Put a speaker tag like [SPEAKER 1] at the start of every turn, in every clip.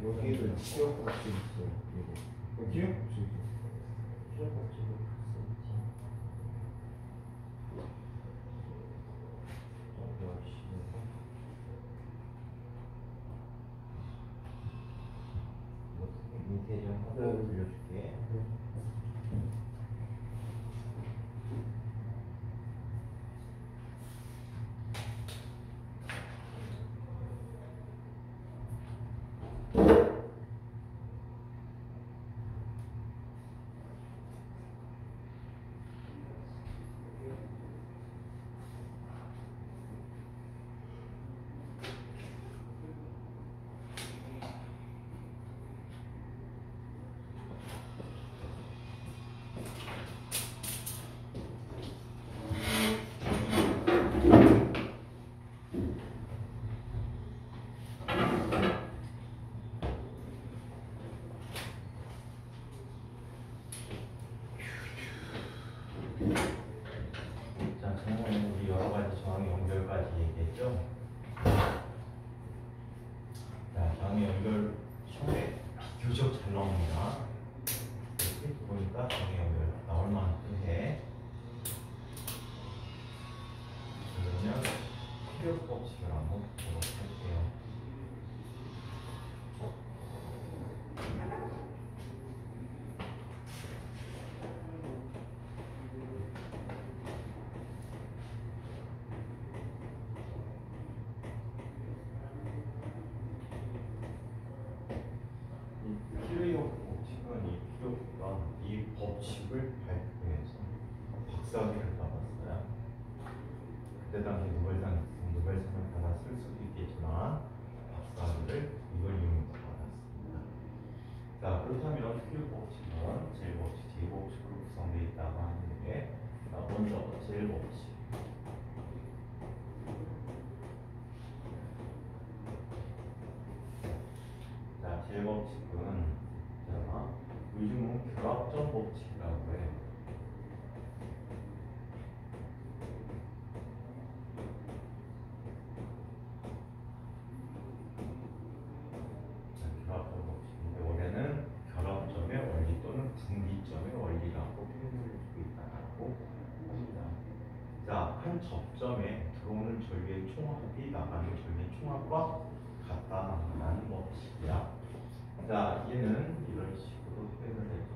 [SPEAKER 1] 여기는 기억법칙 있어요. 이거 기억법칙.
[SPEAKER 2] 기억법칙을 밑에 좀 하고 올려줄게. 자, 지난번에 우리 여러 가지 저항 연결까지 얘기했죠. 자, 저항 연결 시험에 비교적 잘 나옵니다. 이렇게 보니까 저항 연결 나올 만해. 그러면 필요 법칙을 한번 보도록 할게요. 이 법칙을 발표해서 박사학위를 받았어요. 그때 당시 노벨상을 받았을 수도 있겠지만 박사학위를 이걸 이용해서 받았습니다. 자, 그렇다면 필요 법칙은 제일 법칙, 제 법칙으로 구성되어 있다고 하는데, 자, 먼저 제일 법칙. 자, 제일 법칙은 요즘은 결합점 법칙이라고 해. 결합점 법칙인데 원래는 결합점의 원리 또는 분기점의 원리라고 표현을 해주고 있다고 합니다. 자, 한 접점에 들어오는 전류의 총합이 나가는 전류의 총합과 같다라는 법칙이야. 자, 얘는 이런 식으로 표현을 해줄게요.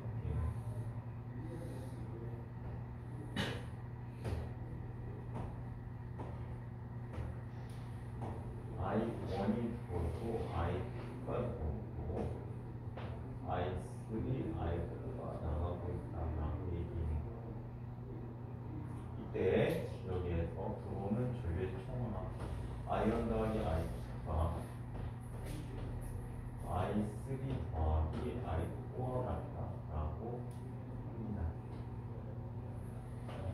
[SPEAKER 2] I1이 들어오고 I2가 들어오고 I3, I4가 나가고 있다라고 얘기해요. 이때 여기에서 들어오는 전류의 총합 I1 더하기 I2가 I3 더하기 I4와 같다라고 합니다.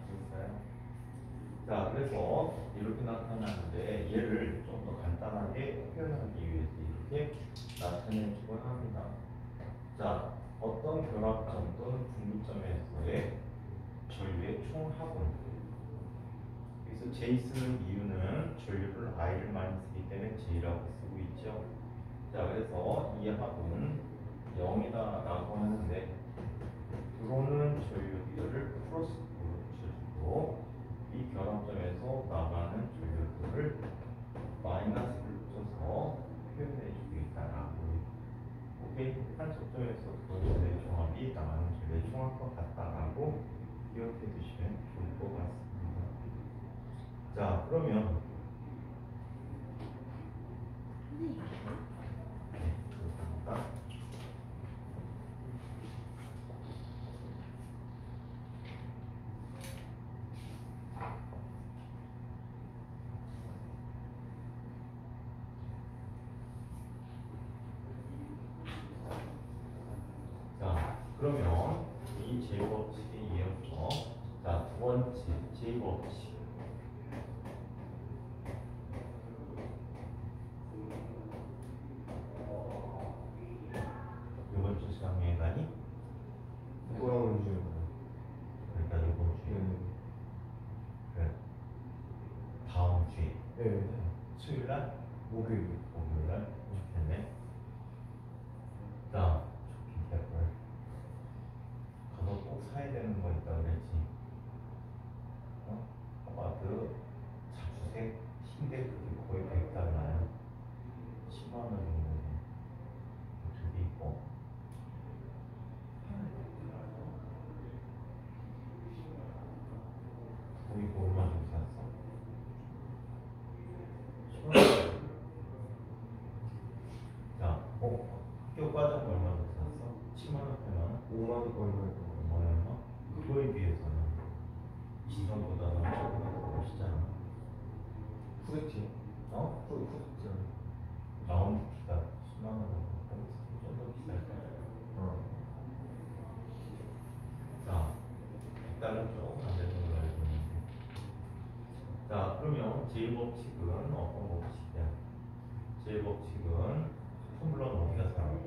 [SPEAKER 2] 됐어요? 자, 그래서 이렇게 나타나는데 얘를 좀 더 간단하게 표현하기 위해서 이렇게 나타내주곤 합니다. 자, 어떤 결합점 또는 분기점에서의 전류의 총합은, 여기서 J 쓰는 이유는 전류를 I를 많이 쓰기 때문에 J라고 쓰고 있죠. 자, 그래서 이 합은 0이다라고 하는데 들어오는 전류들을 플러스로 붙여주고 이 결합점에서 나가는 전류들을 마이너스를 붙여서 표현해주고 있다라고. 오케이? 한 접점에서 들어오는 전류의 총합이 나가는 전류의 총합과 같다라고 기억해 두시면 좋을 것 같습니다. 자, 그러면 그러면 이 제곱법칙에 이어서 자, 두 번째 제곱법칙. 이번 주 시간에 가니?
[SPEAKER 1] 이번 주.
[SPEAKER 2] 그러니까 이번 주에. 그래. 다음 주에.
[SPEAKER 1] 네.
[SPEAKER 2] 수요일 날?
[SPEAKER 1] 목요일.
[SPEAKER 2] 목요일 날? 좋겠네.
[SPEAKER 1] 푸드티.
[SPEAKER 2] 어?
[SPEAKER 1] 푸드티.
[SPEAKER 2] 라운드 키가 10만 원으로 좀더 비쌀 거야. 자, 100달러 쪽 반대로 알고 있는데. 자, 그러면 제1법칙은 어떤 법칙이야? 제1법칙은 텀블러는 어디가 사라고?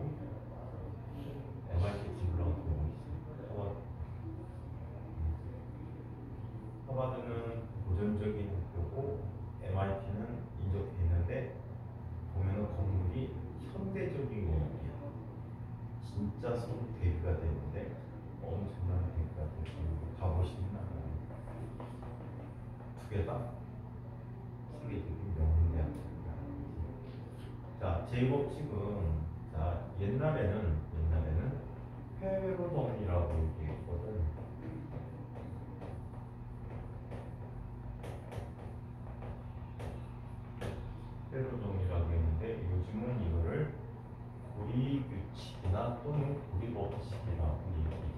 [SPEAKER 2] MIT 텀블러가 들어오고 있어. 하버드는 고전적인 학교고 MIT는 인접해 있는데 보면은 건물이 현대적인 건물이야. 진짜 서로 대비가 되는데 엄청난 대비가 되고 가보시면 알아요. 두 개 다 세계적인 명문대학교입니다. 자, 제2법칙은 자 옛날에는 회로 정리라고 얘기했거든. 회로 정리라고 했는데 요즘은 이거를 고리규칙이나 또는 고리법칙이라고 얘기해요.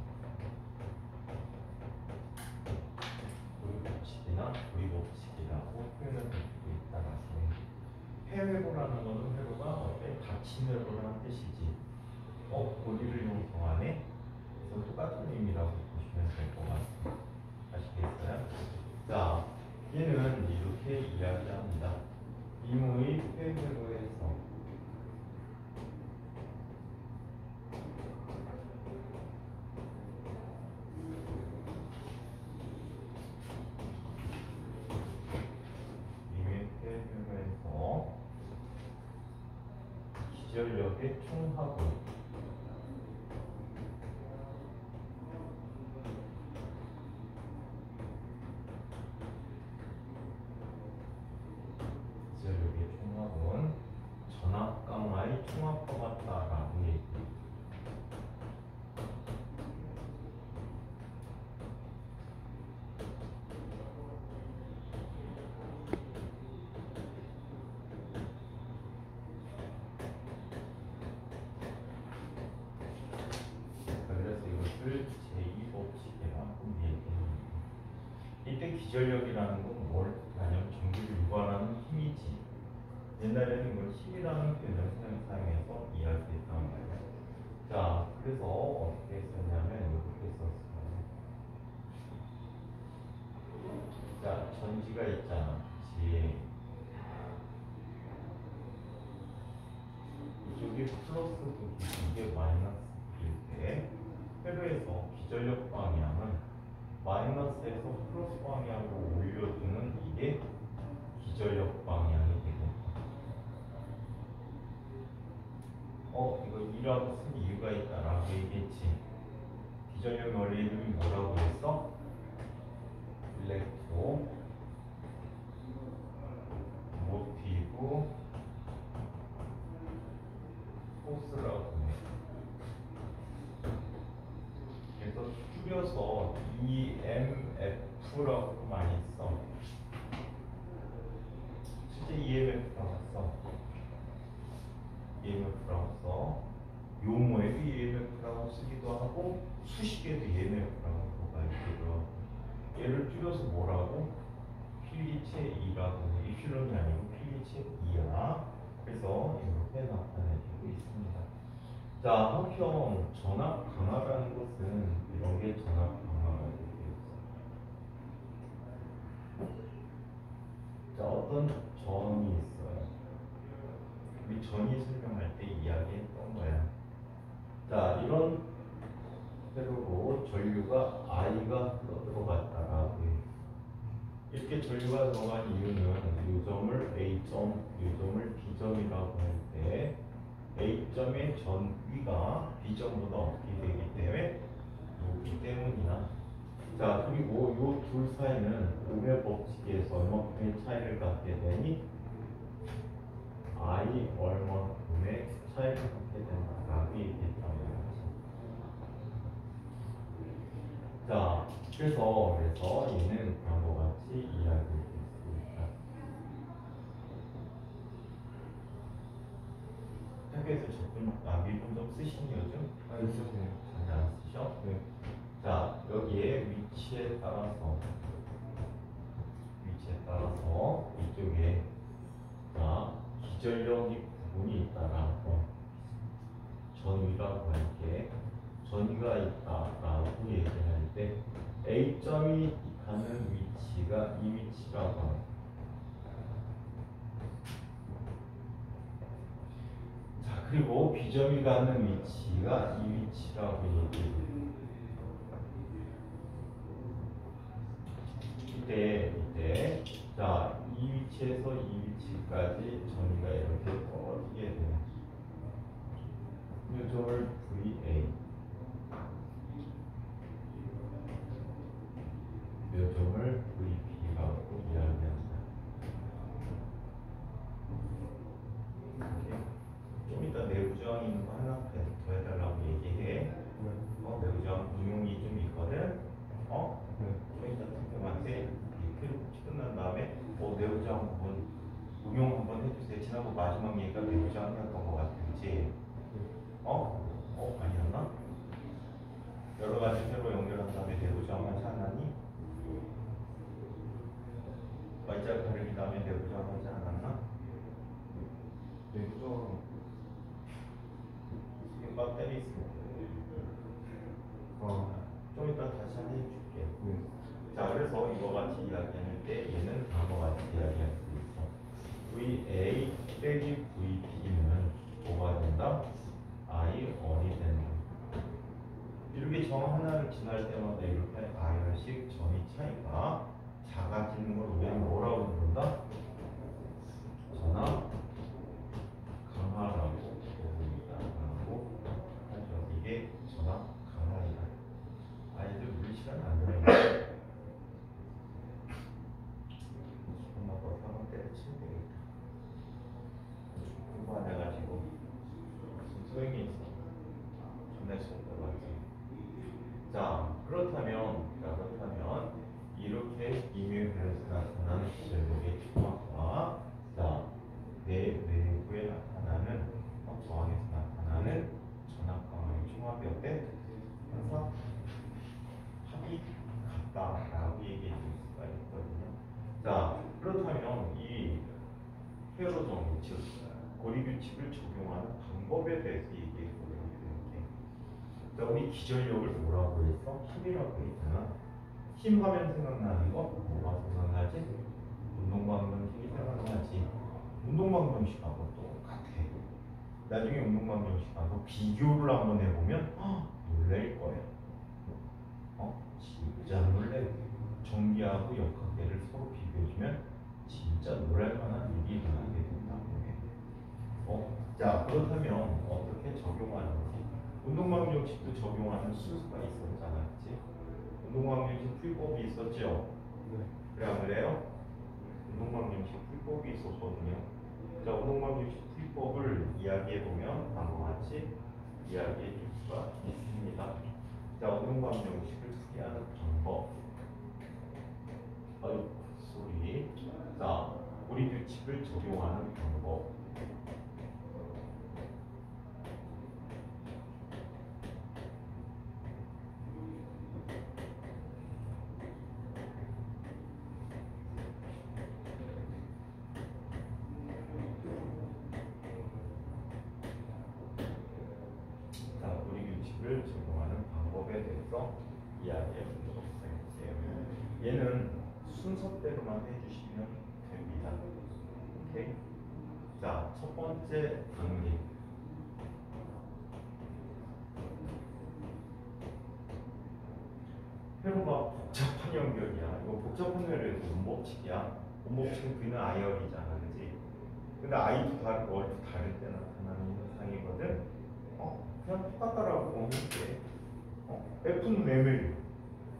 [SPEAKER 2] 고리규칙이나 고리법칙이라고 표현을 할 수 있다는 해외고라는 거는 회로가 어때? 닫힌 회로라는 뜻이지. 고리를 형성하네? 그래서 똑같은 의미라고 보시면 될 것 같아요. 아시겠어요? 자, 얘는 이렇게 이야기합니다. 임의 회회로에서 기전력의 총합은 전압 강화의 총합과 같다라고 얘기해요. 그래서 이것을 제2법칙이라고 얘기합니다. 이때 기전력이라는 건 뭘 하냐면 전기를 유발하는 힘이지. 옛날에는 이걸 힘이라는 표현을 사용해서 이야기했단 말이에요. 자, 그래서 어떻게 했었냐면 이렇게 썼어요. 자, 전지가 있잖아. 그치? 이쪽이 플러스고 이게 마이너스일 때 회로에서 기전력 방향은 마이너스에서 플러스 방향으로 올려주는 이게 기전력 방향이 되겠다. 이거 2라고 쓴 이유가 있다라고 얘기했지. 기전력 원리 이름이 뭐라고 했어? 일렉트로 모티브 포스라고 해. 그래서 줄여서 EMF라고 많이 써. 실제 EMF라고 써. EMF라고 써. 용어에도 EMF라고 쓰기도 하고 수식에도 EMF라고 뭐가 있기도 하고. 얘를 줄여서 뭐라고? 필기체 2라고 해. 이필론이 아니고 필기체 2야. 그래서 이렇게 나타내고 있습니다. 자, 한편 전압 강화라는 것은 이런 게 전압 강화가 되겠죠. 자, 어떤 전이 있어요. 우리 전이 설명할 때 이야기했던 거야. 자, 이런 회로로 전류가 I가 들어갔다라고 해. 이렇게 전류가 들어간 이유는 이 점을 A점, 이 점을 B점이라고 할 때 A점의 전위가 B점보다 어떻게 되기 때문에 높기 때문이야. 자, 그리고 이 둘 사이는 오메 법칙에서 얼마큼의 차이를 갖게 되니 I 얼마큼의 차이를 갖게 된다라고 얘기했단 말이지. 자, 그래서 얘는 그런 것 같이 이야기했습니다. 학교에서 미분 좀 쓰시니 요즘?
[SPEAKER 1] 있었어요.
[SPEAKER 2] 전혀 안 쓰셔?
[SPEAKER 1] 네.
[SPEAKER 2] 자, 여기에 위치에 따라서 이쪽에 기전력이 구분이 있다라고 전위라고 할게. 전위가 있다라고 얘기할 때 A점이 가는 위치가 이 위치라고 합니다. 자, 그리고 B점이 가는 위치가 이 위치라고 얘기해요. 이때 자, 이 위치에서 이 위치까지 전위가 이렇게 떨어지게 돼요. 요점을 VA, 요점을 VB라고 이야기합니다. 좀 이따 내부저항이 있는 거 하나 더 해달라고 얘기해. 내부저항 응용이 좀 있거든. 좀 이따 선생님한테 끝난 다음에 내부저항 부분 응용 한번 해주세요. 지난번 마지막 얘기가 내부저항이었던 것 같은지. 아니었나? 여러 가지 회로 연결한 다음에 내부저항하지 않았니? Y자 가르기 다음에 내부저항하지 않았나?
[SPEAKER 1] 내부적
[SPEAKER 2] 지금 배터리 있습니다. 좀 이따 다시 한번 해줄게. 자, 그래서 이거 같이 이야기할 때 얘는 다음과 같이 이야기할 수 있어. VA 빼기 VB는 뭐가 된다? I1이 된다. 이렇게 점 하나를 지날 때마다 이렇게 I1씩 점이 차이가 작아지는 걸 우리는 뭐라고 부른다? 전압 강화라고 부릅니다. 하죠. 이게 전압 강화이다. 아이들 우리 시간 안 되네. 기분 나빠 사람 때려치면 되겠다. 공부 안 해가지고 무슨 소용이 있어. 존나 수업을 받지. 자, 그렇다면 이렇게 임의회로에서 나타나는 기전력의 조합과 내부에 나타나는 저항에서 나타나는 전압 강화의 총합이 어때? 항상 합이 같다라고 얘기해 줄 수가 있거든요. 자, 그렇다면 이 회로정, 즉 고리규칙을 적용하는 방법에 대해서 얘기해 보려고 해요. 자, 우리 기전력을 뭐라고 했어? 힘이라고 했잖아. 힘 하면 생각나는 거 뭐가 생각나지? 운동방정식이 생각나지. 운동방정식하고 똑같아. 나중에 운동방정식하고 비교를 한번 해보면 놀랄 거예요. 진짜 놀래. 전기하고 역학계를 서로 비교해주면 진짜 놀랄 만한 일이 일어나게 된다고 해. 자, 그렇다면 어떻게 적용하는지. 운동방정식도 적용하는 순서가 있었잖아, 그치? 운동방정식 풀법이 있었죠? 그래, 안 그래요? 운동방정식 풀법이 있었거든요. 자, 운동방정식 풀법을 이야기해보면 다음과 같이 이야기해 줄 수가 있습니다. 자, 운동방정식을 풀이하는 방법. 아유, 소리. 자, 우리 규칙을 적용하는 방법. 적용하는 방법에 대해서 이야기해 보도록 할게요. 얘는 순서대로만 해주시면 됩니다. 오케이? 자, 첫 번째 단계. 회로가 복잡한 연결이야. 이거 복잡한 연결에서 원법칙이야. 원법칙은 V는 I열이잖아, 그지? 근데 I도 다르고 R도 다를 때 나타나는 현상이거든. 그냥 똑같다라고 보면 돼. F는 ML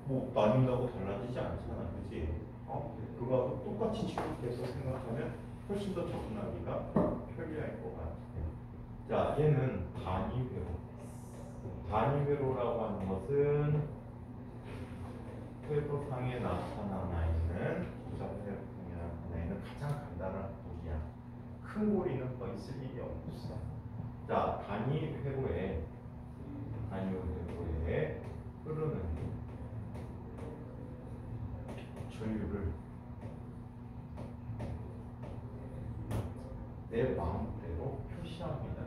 [SPEAKER 2] 뭐 나뉜다고 달라지지 않잖아, 그치? 그거하고 똑같이 취급해서 생각하면 훨씬 더 접근하기가 편리할 것 같아. 자, 얘는 단위회로. 단위회로라고 하는 것은 회로상에 나타나 있는 복잡회로상에 나타나 있는 가장 간단한 고리야. 큰 고리는 거의 쓸 일이 없어. 자, 단위 회로에 흐르는 전류를 내 마음대로 표시합니다.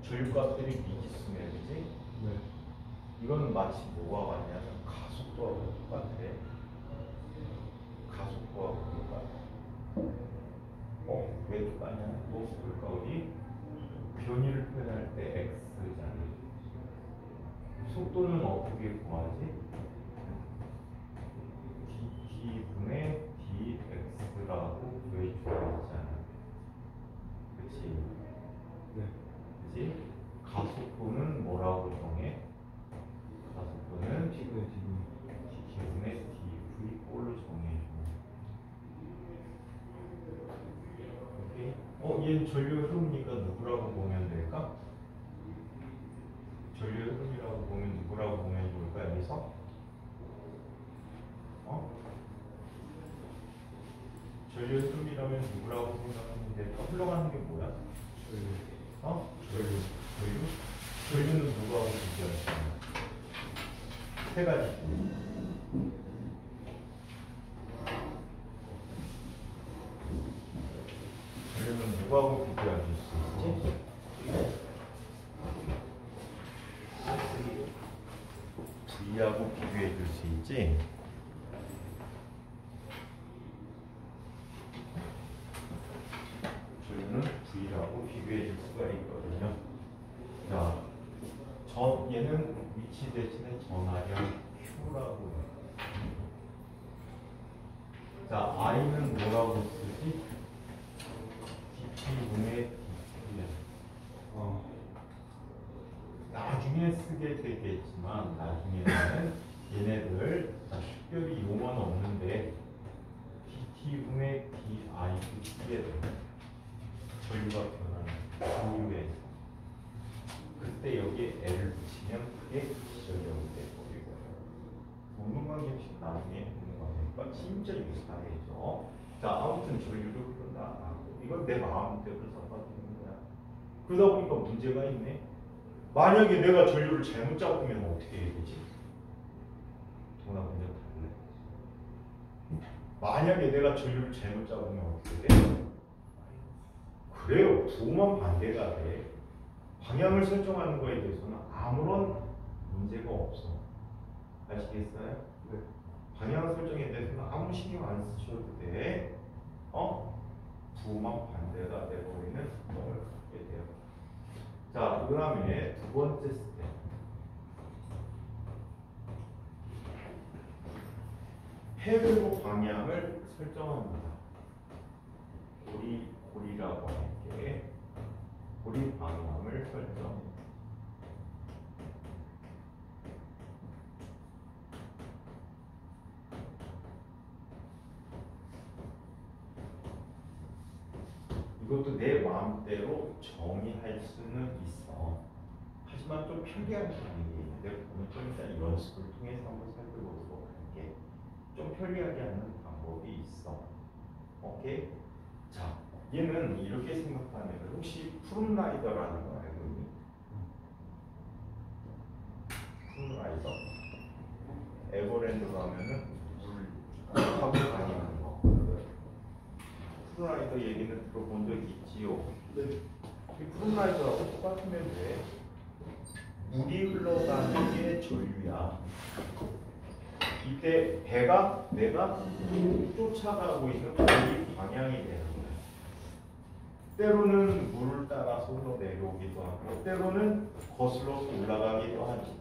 [SPEAKER 2] 전류값들이 미지수면이지?
[SPEAKER 1] 네.
[SPEAKER 2] 이거는 마치 뭐와 같냐면 가속도하고 똑같아. 가속도하고 똑같아. 왜 똑같냐? 뭐 볼까 우리? 변이를 표현할 때 x잖아. 속도는 어떻게 구하지? dt분의 dx라고 구해주잖아. 그치?
[SPEAKER 1] 네.
[SPEAKER 2] 그치? 가속도는 뭐라고 정해? 가속도는
[SPEAKER 1] T분의
[SPEAKER 2] dt분의 dv꼴로 정해줘. 오케이? 얘는 전류 흐름이니까 누구라고 보면 될까? 전류 흐름이라고 보면 누구라고 보면 좋을까 여기서? 전류 흐름이라면 누구라고 생각하면 될까? 흘러가는 게 뭐야? 전류. 전류는 누구하고 비교할까? 세 가지. 전류는 누구하고 비교할 수 있지? V하고 비교해 줄 수 있지? 전류는 V하고 비교해 줄 수가 있거든요. 자, 얘는 위치 대신에 전하량 Q라고 해요. 자, I는 뭐라고 쓰지? dT분의 dT야. 나중에 쓰게 되겠지만 나중에는 얘네들 특별히 용어는 없는데 dT분의 di도 쓰게 돼. 전류가 변하는 이유에서 그때 여기에 L을 붙이면 그게 기전력이 돼버리고요. 운동관계식 나중에 운동관계과 진짜 유사해져. 자, 아무튼 전류를 흐른다. 이건 내 마음대로 잡아주는 거야. 그러다 보니까 문제가 있네. 만약에 내가 전류를 잘못 잡으면 어떻게 해야 되지? 동훈아 문제 달래. 만약에 내가 전류를 잘못 잡으면 어떻게 돼? 그래요. 부호만 반대가 돼. 방향을 설정하는 거에 대해서는 아무런 문제가 없어. 아시겠어요?
[SPEAKER 1] 네.
[SPEAKER 2] 방향 설정에 대해서는 아무 신경 안 쓰셔도 돼. 부호만 반대가 돼버리는 걸 갖게 돼요. 자, 그 다음에 두 번째 스텝. 해외로 방향을 설정합니다. 고리라고 할게. 고리 방향을 설정. 이것도 내 마음대로 정의할 수는 있어. 하지만 좀 편리한 방법이 있는데 오늘 좀 일단 연습을 통해서 한번 살펴보도록 할게. 좀 편리하게 하는 방법이 있어. 오케이? 자, 얘는 이렇게 생각하면 혹시 푸른라이더라는 거 알고 있니? 푸른라이더? 에버랜드 가면은 물 타고 다니는 거. 푸른라이더 얘기는 들어본 적 있지요?
[SPEAKER 1] 네.
[SPEAKER 2] 이 푸른라이더하고 똑같으면 돼. 물이 흘러가는 게 전류야. 이때 배가 내가 쫓아가고 있는 고리 방향이 되는 거야. 때로는 물을 따라서 흘러내려오기도 하고 때로는 거슬러서 올라가기도 하지.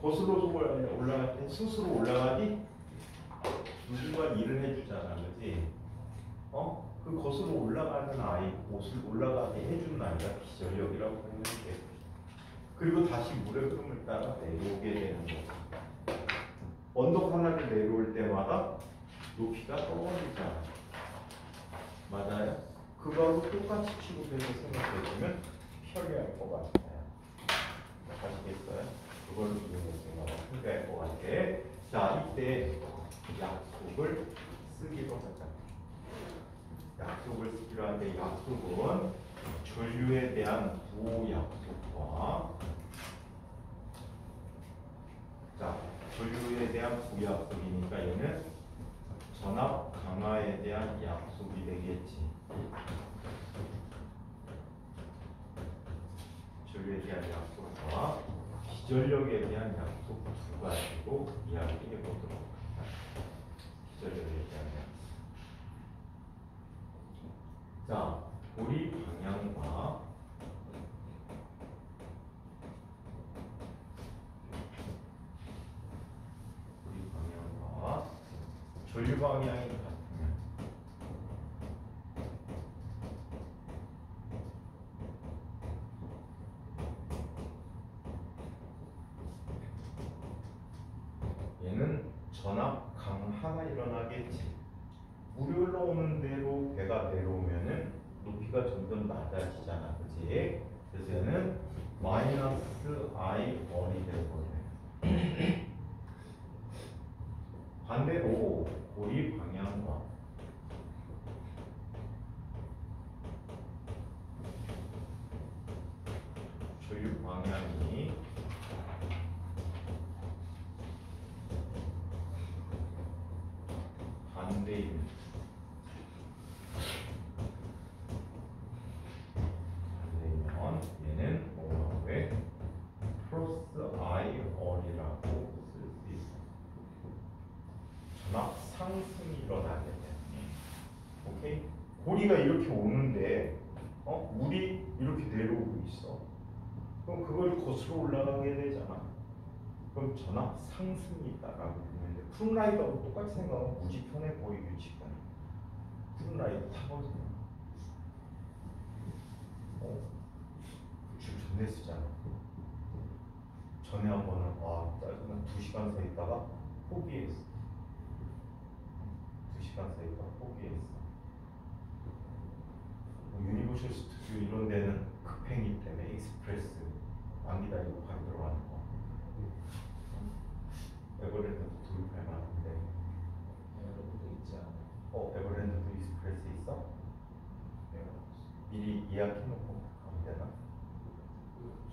[SPEAKER 2] 거슬러서 올라갈 때 스스로 올라가기 누군가 일을 해주잖아, 그렇지? 그 거슬러 올라가는 아이, 옷을 올라가게 해주는 아이가 기전력이라고 하는 게. 그리고 다시 물의 흐름을 따라 내려오게 되는 거죠. 언덕 하나를 내려올 때마다 높이가 떨어지잖아. 맞아요? 그거하고 똑같이 취급해서 생각해보면 편리할 것 같아요. 아시겠어요? 그걸로 이용해서 생각하면 편리할 것 같아. 자, 이때 약속을 쓰기로 하자. 약속을 쓰기로 하는데 약속은 전류에 대한 부호 약속과 조류에 대한 부약속이니까 얘는 전압 강화에 대한 약속이 되겠지. 조류에 대한 약속과 기전력에 대한 약속 두 가지로 이야기해 보도록 합니다. 기전력에 대한 약속. 자, 고리 방향과 조류 방향이 같으면 얘는 전압 강하가 일어나겠지. 물이 올라오는 대로 배가 내려오면은 높이가 점점 낮아지잖아, 그치? 그래서 얘는 마이너스 I 원이 되어버려요. 반대로 고리 방향과 조류 방향이 반대인 반대면 얘는 뭐라고 해? 플러스 I 얼이라고 쓸 수 있어. 전압 상승이 일어나게 돼. 오케이? 고리가 이렇게 오는데 물이 이렇게 내려오고 있어. 그럼 그걸 거슬러 올라가게 되잖아. 그럼 전압 상승이 있다라고 보면 돼. 푸른라이트하고 똑같이 생각하면 무지편의 고리 규칙은 푸른라이트 타거든요. 줄 존내 쓰잖아. 전에 한 번은 짜증나 2시간 서 있다가 포기했어. 2시간 서 있다가 포기했어. 유니버셜 스튜디오 이런 데는 급행이 때문에 익스프레스 안 기다리고 바로 들어가는 거. 에버랜드도 도입할 만한데.
[SPEAKER 1] 에버랜드도 있지 않아?
[SPEAKER 2] 에버랜드도 익스프레스 있어? 미리 예약해놓고 가면 되나?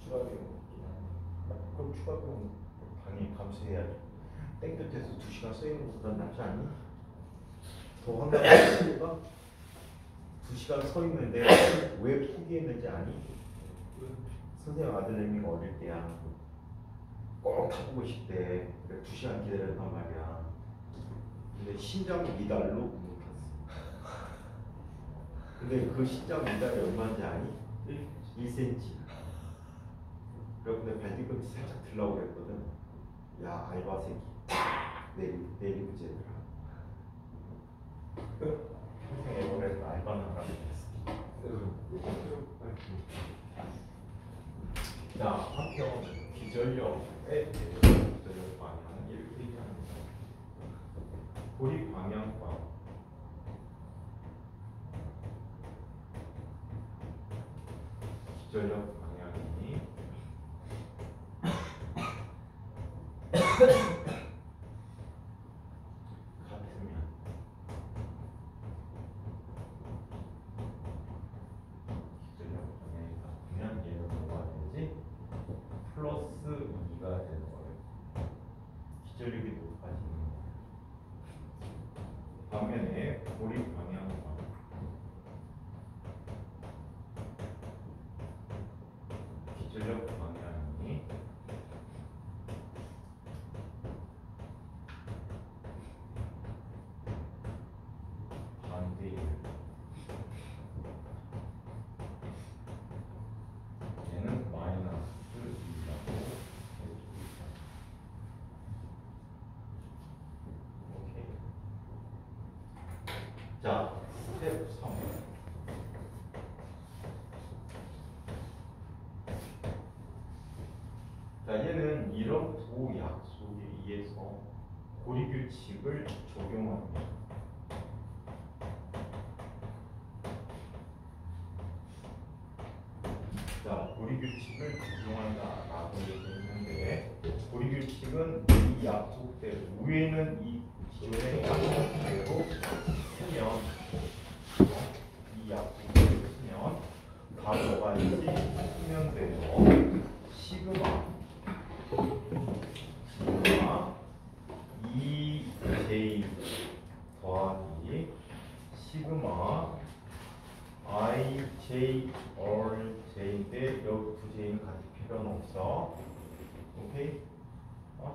[SPEAKER 1] 추가 비용 없긴 하네.
[SPEAKER 2] 그럼 추가 비용 당연히 감수해야지. 땡볕에서 2시간 서 있는 것보다 낫지 않니? 더 황당한 이유가 2시간 서 있는데 왜 포기했는지 아니? 선생님 아들내미가 어릴 때야 꼭 타보고 싶대. 그래 2시간 기다렸단 말이야. 근데 심장 미달로 묵혔어. 근데 그 심장 미달이 얼마인지 아니? 1cm. 그래 근데 발뒤꿈치 살짝 들라고 그랬거든. 야 알바 새끼 탁 내리고 재더라. 평생 에버랜드 알바는 하라고 했어. 자, 한편 기전력에 대해서 기전력 방향은 이렇게 얘기합니다. 고리 방향과 기전력 방향이 같으면 기전력 방향이 같으면 얘는 뭐가 되지? 플러스 2가 되는 거예요. 기전력이 높아지는 거예요. 반면에 고리 방향과 기전력 방향이 반대예요. 얘는 마이너스 2라고 해주고 있다. 오케이. 자, 스텝 3. 자, 얘는 이런 두 약속에 의해서 고리 규칙을 적용합니다. 자, 고리 규칙을 적용한다라고 얘기했는데, 고리 규칙은 이 약속대로 위에는 이 기존의 약속대로 쓰면 이 약속대로 쓰면 가로가지 쓰면 돼요. 시그마 필요는 없어. 오케이?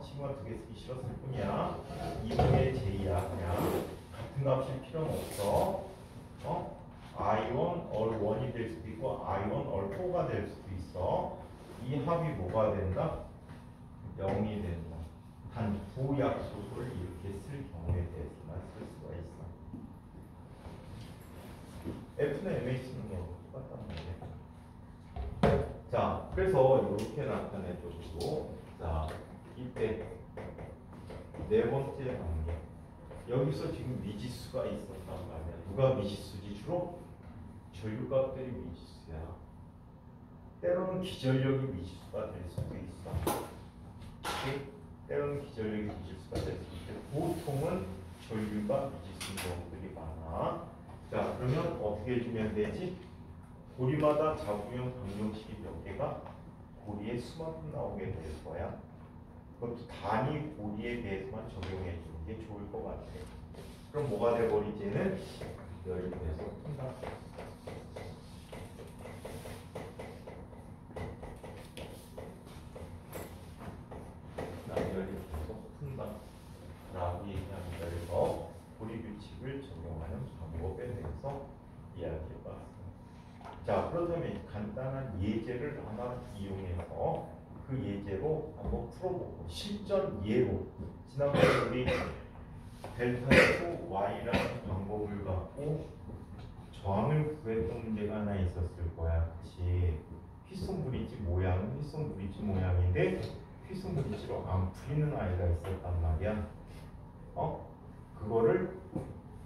[SPEAKER 2] 시그마 2개 쓰기 싫었을 뿐이야. 2분의 j야 그냥. 같은 값일 필요는 없어. I1 all 1이 될 수도 있고 I1 all 4가 될 수도 있어. 이 합이 뭐가 된다? 0이 된다. 단 부약소를 이렇게 쓸 경우에 대해서만 쓸 수가 있어. F는 M에 쓰는 거하고 똑같다는 거지. 자, 그래서 이렇게 나타내줘도 자, 이때 네 번째 단계. 여기서 지금 미지수가 있었단 말이야. 누가 미지수지? 주로 전류값들이 미지수야. 때로는 기전력이 미지수가 될 수도 있어. 때로는 기전력이 미지수가 될 수 있고 보통은 전류가 미지수인 경우들이 많아. 자, 그러면 어떻게 해주면 되지? 고리마다 자구형 방정식이 몇 개가 고리의 수만큼 나오게 될 거야. 그것도 단위 고리에 대해서만 적용해 주는 게 좋을 것 같아. 그럼 뭐가 돼버리지는 열이 돼서 푼다. 열이 계속 푼다. 라고 얘기합니다. 그래서 고리 규칙을 적용하는 방법에 대해서 이야기해봤습니다. 자, 그렇다면 간단한 예제를 하나 이용해서 그 예제로 한번 풀어보고 실전 예로 지난번에 우리 델타 F Y라는 방법을 갖고 저항을 구했던 문제가 하나 있었을 거야. 그치? 휘송 브릿지 모양은 휘송 브릿지 모양인데 휘송 브릿지로 안 풀리는 아이가 있었단 말이야. 그거를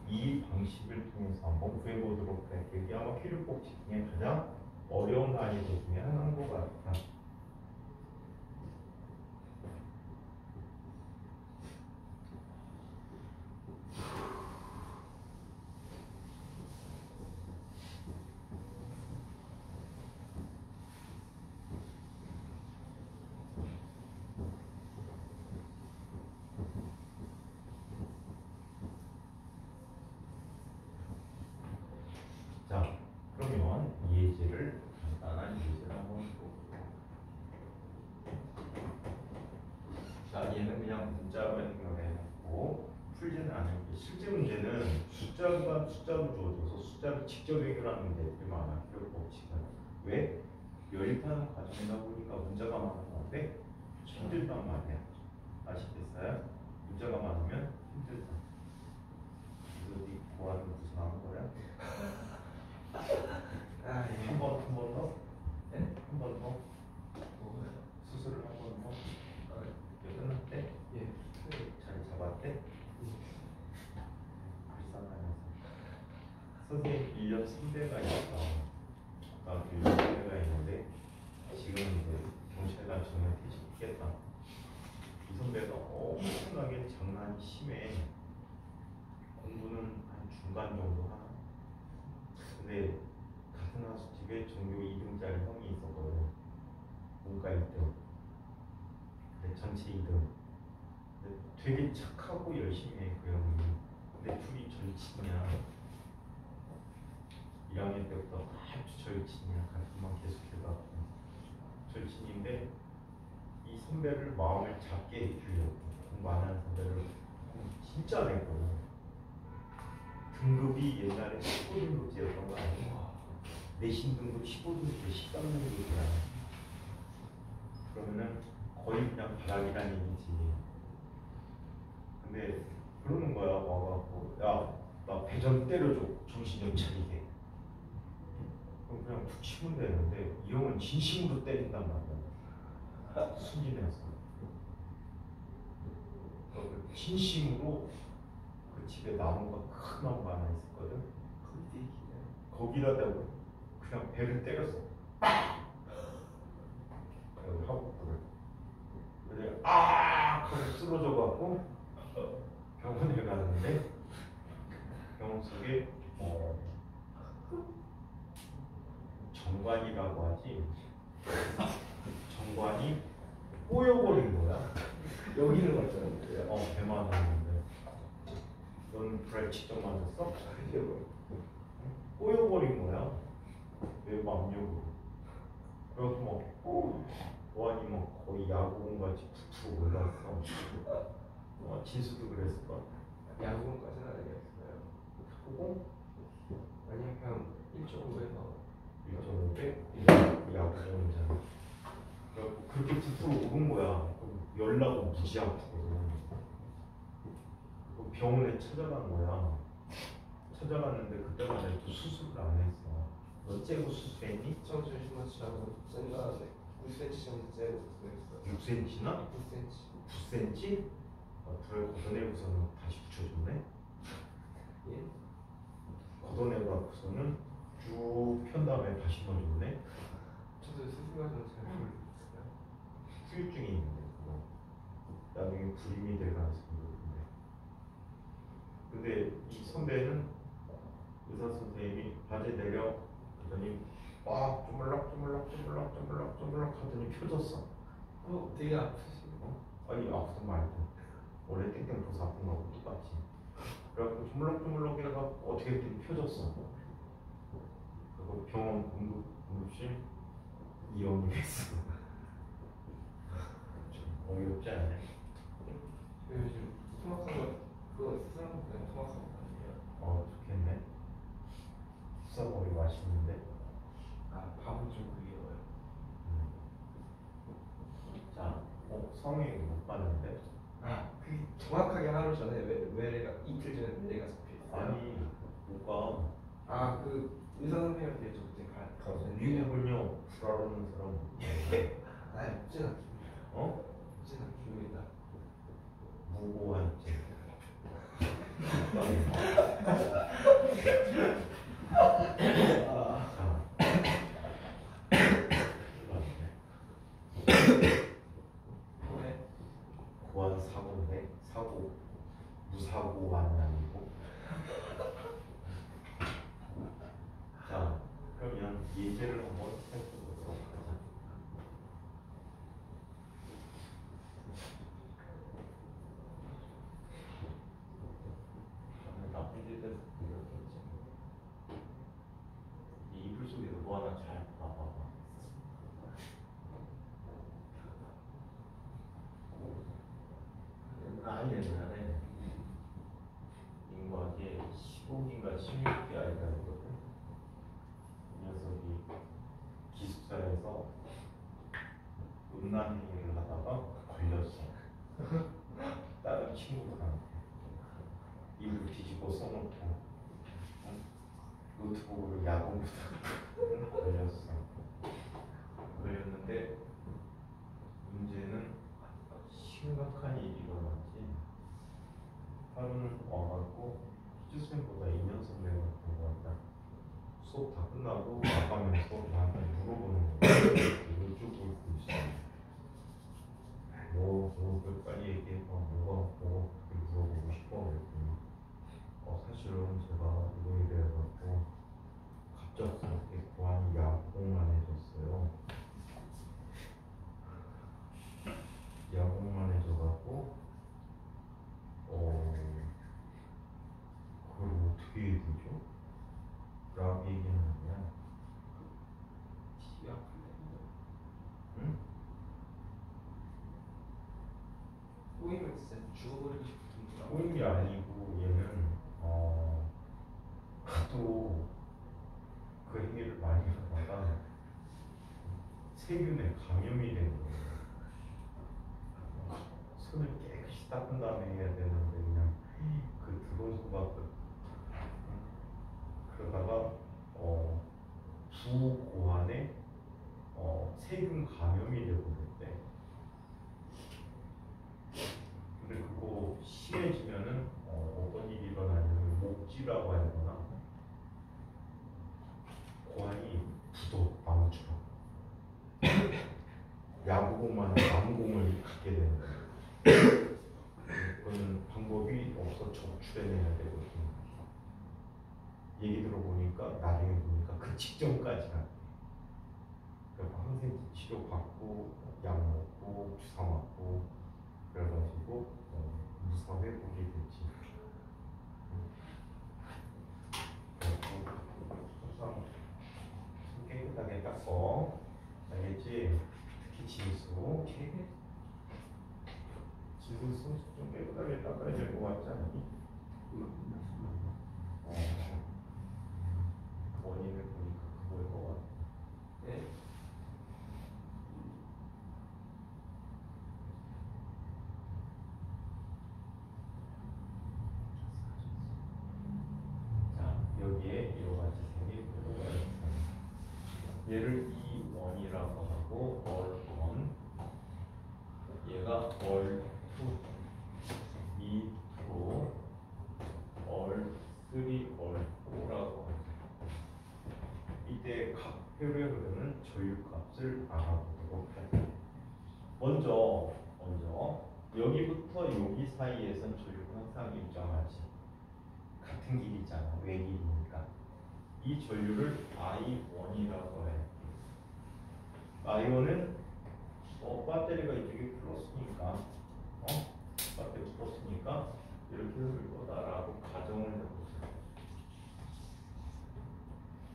[SPEAKER 2] 이 방식을 통해서 한번 구해보도록 할게. 이게 아마 필요법칙 중에 가장 어려운 난이도 중에 하나인 것 같아. 자, 그러면 예제를 간단한 예제를 한번 해볼게요. 자, 얘는 그냥 문자로 해놓고 풀지는 않을게. 실제 문제는 숫자가 숫자로 주어져서 숫자를 직접 해결하는 문제들이 많아. 필요법칙은 왜? 열입하는 과정이다 보니까 문자가 많은 건데 힘들단 말이야. 아시겠어요? 문자가 많으면 힘들다. 그래서 네 고하는 무슨 하는 거야? 한 번 더? 네? 한 번 더? 수술을 한 번 더? 이제 끝났대? 예. 잘 잡았대? 불쌍하면서 선생님 1년 선배가 있어. 아까 1년 선배가 있는데 지금 이제 경찰관 정년 퇴직했겠다. 이 선배가 엄청나게 장난이 심해. 공부는 한 중간 정도 하나. 근데 같은 학습집에 전교 2등짜리 형이 있었거든. 문과 2등. 전체 2등. 근데 되게 착하고 열심히 해, 그 형이. 근데 둘이 절친이야. 1학년 때부터 아주 절친이야. 같은 반 계속해서. 절친인데 이 선배를 마음을 잡게 해주려고 공부 안 하는 선배를 진짜 냈거든. 등급이 옛날에 15등급제였던 거 아니야? 내신 등급 15등급, 13등급이야. 그러면은 거의 그냥 바닥이란 얘기지. 근데 그러는 거야. 와갖고 야, 나 배전 때려줘. 정신 좀 차리게. 그럼 그냥 툭 치면 되는데 이 형은 진심으로 때린단 말이야. 순진해서. 진심으로 그 집에 나무가 큰 나무가 하나 있었거든. 거기다 대고 그냥 배를 때렸어. 여기 하복부를. 그래 하고 쓰러져 갖고 병원에 갔는데 병원 속에 정관이라고 하지. 정관이 꼬여버린 거야.
[SPEAKER 1] 여기는 맞잖아요.
[SPEAKER 2] 배만 왔는데. 넌 브레이크 직접 맞았어? 꼬여버린 거야. 내 압력으로. 그래서 막 거의 야구공 같이 푹푹 올랐어. 진수도 그랬을 거야.
[SPEAKER 3] 야구까지는 아니었어요.
[SPEAKER 2] 야구공?
[SPEAKER 3] 아니면 그냥 1.5에서
[SPEAKER 2] 1.5배? 야구공이잖아. 그래갖고 그렇게 푹푹 오른 거야. 그럼 열나고 무지 아프거든. 병원에 찾아간 거야. 찾아갔는데 그때마다 또 수술을 안 했어. 너 째고 수술했니?
[SPEAKER 3] 청춘 심마치하고 생각하는데 9cm 정도 째고 수술했어요.
[SPEAKER 2] 6cm나?
[SPEAKER 3] 9cm.
[SPEAKER 2] 9cm? 불을 걷어내고서는 다시 붙여줬네?
[SPEAKER 3] 예?
[SPEAKER 2] 걷어내고 나서는 쭉 편 다음에 다시 넣어줬네?
[SPEAKER 3] 저도 수술 과정 잘 모르겠어요.
[SPEAKER 2] 후유증이 있는데 그거 나중에 불임이 될 가능성이 높은데 근데 이 선배는 의사 선생님이 바지 내려 그러더니 막 쪼물락쪼물락 하더니 펴졌어.
[SPEAKER 3] 되게 아프시고.
[SPEAKER 2] 아니 아프든 말든 원래 땡땡 부서 아픈 거하고 똑같지. 그래갖고 쪼물락쪼물락 해가 어떻게 했더니 펴졌어. 그리고 병원 응급실 입원이 됐어. 좀 어이없지 않냐?
[SPEAKER 3] 요즘 토막한 거 그거 수술한 거 그냥 토막한 거 아니에요?
[SPEAKER 2] 좋겠네. 수사먹이 맛있는데.
[SPEAKER 3] 밥은 좀 그리워요.
[SPEAKER 2] 자, 성이 못 봤는데.
[SPEAKER 3] 그게 정확하게 하루 전에 외래가 이틀 전에 외래가 잡혀있어요.
[SPEAKER 2] 아니, 못 가.
[SPEAKER 3] 그 의사 선생님한테 저 그때 가서
[SPEAKER 2] 미국은요, 불알아오는 사람.
[SPEAKER 3] 없진 않습니다. 없진 않습니다.
[SPEAKER 2] 무고한 죄. 고안 사고인데 사고 무사고만이 아니고. 자, 그러면 예제를 한번 살펴보도록 하자. 나쁜 짓을 이렇겠지. 이 이불 속에서 뭐 하나 잘 봐봐봐. 옛날에 인과계 15기인가 16기 아이가 있거든. 이 녀석이 기숙사에서 음란 행위를 하다가 걸렸어. 다른 친구들한테 이불 뒤집어 써놓고 노트북으로 야동부터 걸렸어. 걸렸는데 문제는 심각한 일이 일어났지. 하루는 와갖고 희주쌤보다 2년 선배가 본 것 같다. 수업 다 끝나고 나가면서 나한테 물어보는 거야. 이쪽 보고 있어. 뭐 빨리 얘기해봐. 뭐가 그렇게 물어보고 싶어. 그랬더니 사실은 제가 이거에 대해 갖고 갑작스럽게 고안이 야공만 해줬어요. 야공만 해줘갖고 그걸 어떻게 해야 되죠? 라고 얘기하는 거야.
[SPEAKER 3] TV 아픈데.
[SPEAKER 2] 응?
[SPEAKER 3] 꼬이면 진짜 죽어버리고 싶은
[SPEAKER 2] 꼬인 게 아니고 얘는 하도 그 행위를 많이 하다가 세균에 감염이 된 거예요. 손을 깨끗이 닦은 다음에 해야 되는데 그냥 그 들어온 수밖에. 그러다가 부고환에 세균 감염이 되고 그랬대. 근데 그거 심해지면은 어떤 일이 일어나냐면 목지라고 해야 되나? 고환이 부도 나무처럼. 야구공만 나무공을 갖게 되는 거예요. 그거는 방법이 없어 적출해내야 되거든요. 얘기 들어보니까 나중에 보니까 그 직전까지가 그래서 항생 치료 받고 약 먹고 주사 맞고 그래가지고 무사 회복이 됐지. 그래서 손 깨끗하게 닦어. 알겠지? 특히 지수. 지수 좀 깨끗하게 닦아야 될 것 같지 않니? 원인을 보니까 그거일 것 같아.
[SPEAKER 3] 네.
[SPEAKER 2] 자, 여기에 이와 같이 생긴 표가 있습니다. 얘를 E1이라고 하고 얼1, 얘가 얼2, E2, 얼3, 얼4라고 합니다. 이때 각 표에 흐르는 전류값을 알아보도록 할게요. 먼저 여기부터 여기 사이에선 전류가 항상 일정하지. 같은 길이잖아. 외길이니까. 이 전류를 I1이라고 해. I1은 배터리가 이쪽에 플러스니까 배터리 플러스니까 이렇게 흐를 거다라고 가정을 해보세요.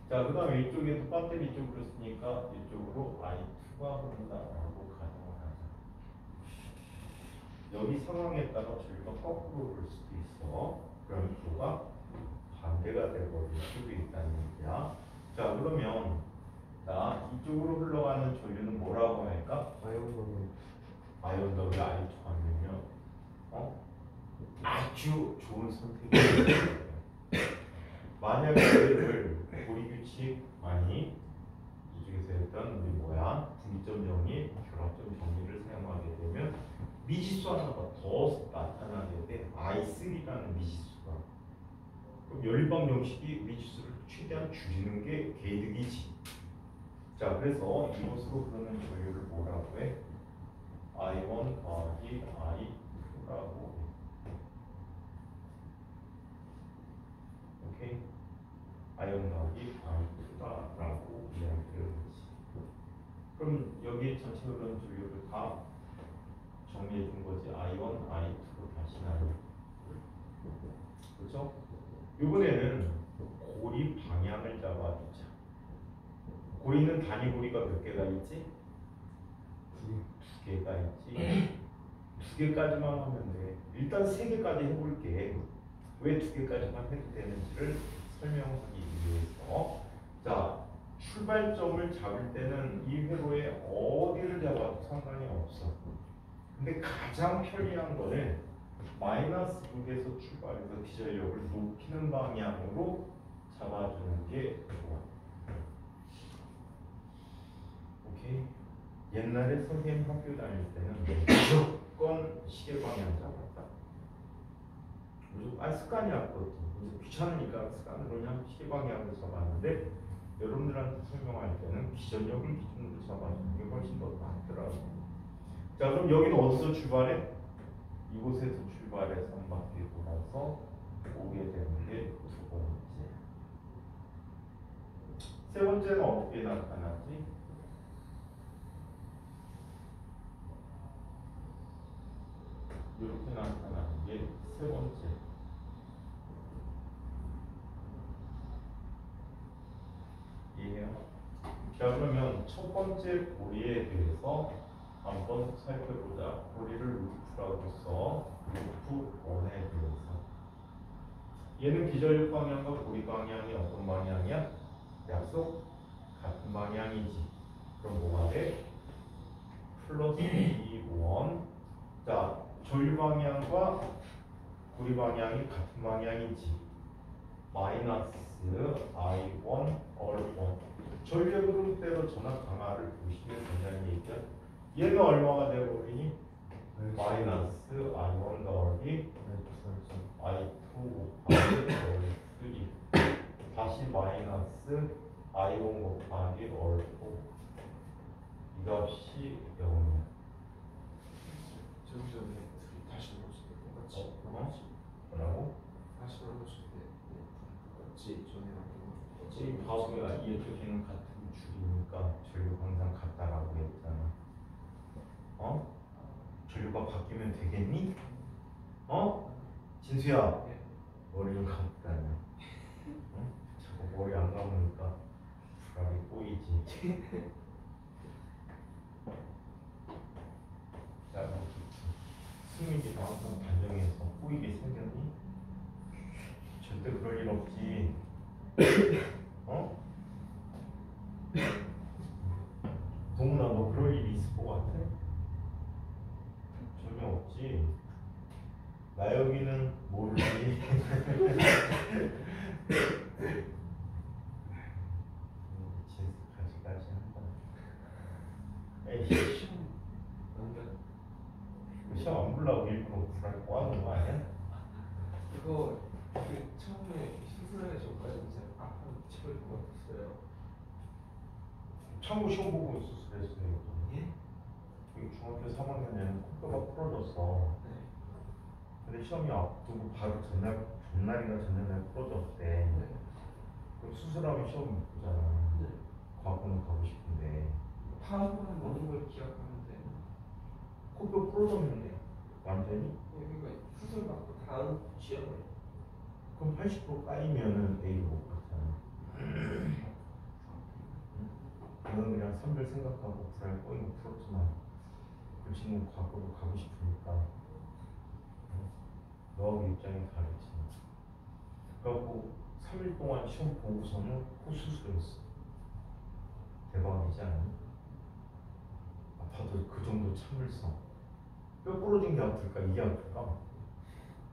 [SPEAKER 2] 자, 그 다음에 이쪽에도 배터리 이쪽으로 쓰니까 이쪽으로 I2가 흐른다라고 가정을 하자. 여기 상황에 따라 전류가 거꾸로 흐를 수도 있어. 그럼 표가 반대가 되버릴 수도 있다는 얘기야. 자, 그러면 자, 이쪽으로 흘러가는 전류는 뭐라고 할까? 아이온 더블 I2 하면요. 아주 좋은 선택이에요. 만약에 얘를 고리규칙 아니 이쪽에서 했던 우리 분기점 정리, 결합점 정리를 사용하게 되면 미지수 하나가 더 나타나게 돼. I3라는 미지수가. 그럼 연립방 정식이 미지수를 최대한 줄이는 게 개이득이지. 자, 그래서 이곳으로 흐르는 전류를 뭐라고 해? I1 더하기 I2라고 해. 오케이? I1 더하기 I2라고 이야기를 하지. 그럼 여기 전체 흐르는 전류를 다 정리해 준 거지. I1, I2로 다시 나누. 그렇죠? 이번에는 고리 방향을 잡아주자. 고리는 단위 고리가 몇 개가 있지? 두 개가 있지. 두 개까지만 하면 돼. 일단 세 개까지 해볼게. 왜 두 개까지만 해도 되는지를 설명하기 위해서. 자, 출발점을 잡을 때는 이 회로에 어디를 잡아도 상관이 없어. 근데 가장 편리한 거는 마이너스 6에서 출발해서 기절력을 높이는 방향으로 잡아주는 게 좋아. 오케이? 옛날에 선생님 학교 다닐 때는 무조건 시계 방향 잡았다. 무조건 습관이었거든. 이제 귀찮으니까 습관으로 그냥 시계 방향을 잡았는데 여러분들한테 설명할 때는 기전력을 기준으로 잡아주는 게 훨씬 더 낫더라고. 자, 그럼 여기는 어디서 출발해? 이곳에서 출발해서 한 바퀴 돌아서 오게 되는 게 두 번째. 세 번째는 어떻게 나타나지? 이렇게 나타나는 게 세 번째. 이해해요? 자, 그러면 첫 번째 고리에 대해서 한번 살펴보자. 고리를 루프라고 써. 루프 1에 대해서. 얘는 기절력 방향과 고리 방향이 어떤 방향이야? 약속? 같은 방향이지. 그럼 뭐가 돼? 플러스 E1. 자, 전류 방향과 고리 방향이 같은 방향이지. 마이너스 I1 얼1. 전류의 흐름대로 전압 강화를 보시면 된다는 얘기야. 얘는 얼마가 되어버리니? 마이너스 I1 더하기 I2 곱하기 얼3. 다시 마이너스 I1 곱하기 얼4. 이 값이 0이야.
[SPEAKER 3] 저기서 다시 넣었을 때 똑같이.
[SPEAKER 2] 뭐라고?
[SPEAKER 3] 다시 넣었을 때 똑같이 전이랑 똑같이.
[SPEAKER 2] 이 바보야. 이쪽에는 같은 줄이니까 전류가 항상 같다라고 했잖아. 전류가 바뀌면 되겠니? 진수야,
[SPEAKER 3] 네.
[SPEAKER 2] 머리 좀 감다냐? 자꾸 머리 안 감으니까 불알이 꼬이지. 승민이 나왔던 반영해서 꼬이게 생겼니? 절대 그럴 일 없지. 어? 동훈아 너 그럴 일이 있을 것 같아? 전혀 없지. 나영이는 모르지. 진스까지 한다. 에이씨. 시험 안 보려고 일부러 불알 꼬아놓은 거 아니야?
[SPEAKER 3] 이거 그 처음에 시술하기 전까지 진짜 아픈 치료를 받았어요.
[SPEAKER 2] 참고 시험 보고 수술했어요.
[SPEAKER 3] 예?
[SPEAKER 2] 중학교 3학년에는 코뼈가 부러졌어.
[SPEAKER 3] 네.
[SPEAKER 2] 근데 시험이 앞두고 바로 전날인가 전날 부러졌대.
[SPEAKER 3] 네.
[SPEAKER 2] 그럼 수술하면 시험 못 보잖아.
[SPEAKER 3] 네.
[SPEAKER 2] 과거는 가고 싶은데.
[SPEAKER 3] 파악은 모든 걸 기억하는데
[SPEAKER 2] 코뼈 부러졌는데 완전히?
[SPEAKER 3] 여기가 수술 받고 다음 시험을
[SPEAKER 2] 그럼 80% 까이면은 A를 못 받잖아. 너는 그냥 선별 생각하고 불알 꼬인 거 풀었지만 그 친구는 과거로 가고 싶으니까 너하고 입장이 다르지. 그래갖고 3일 동안 시험 보고서는 코 수술했어. 대박이지 않니? 아파도 그 정도 참을성. 뼈 부러진 게 아플까? 이게 아플까?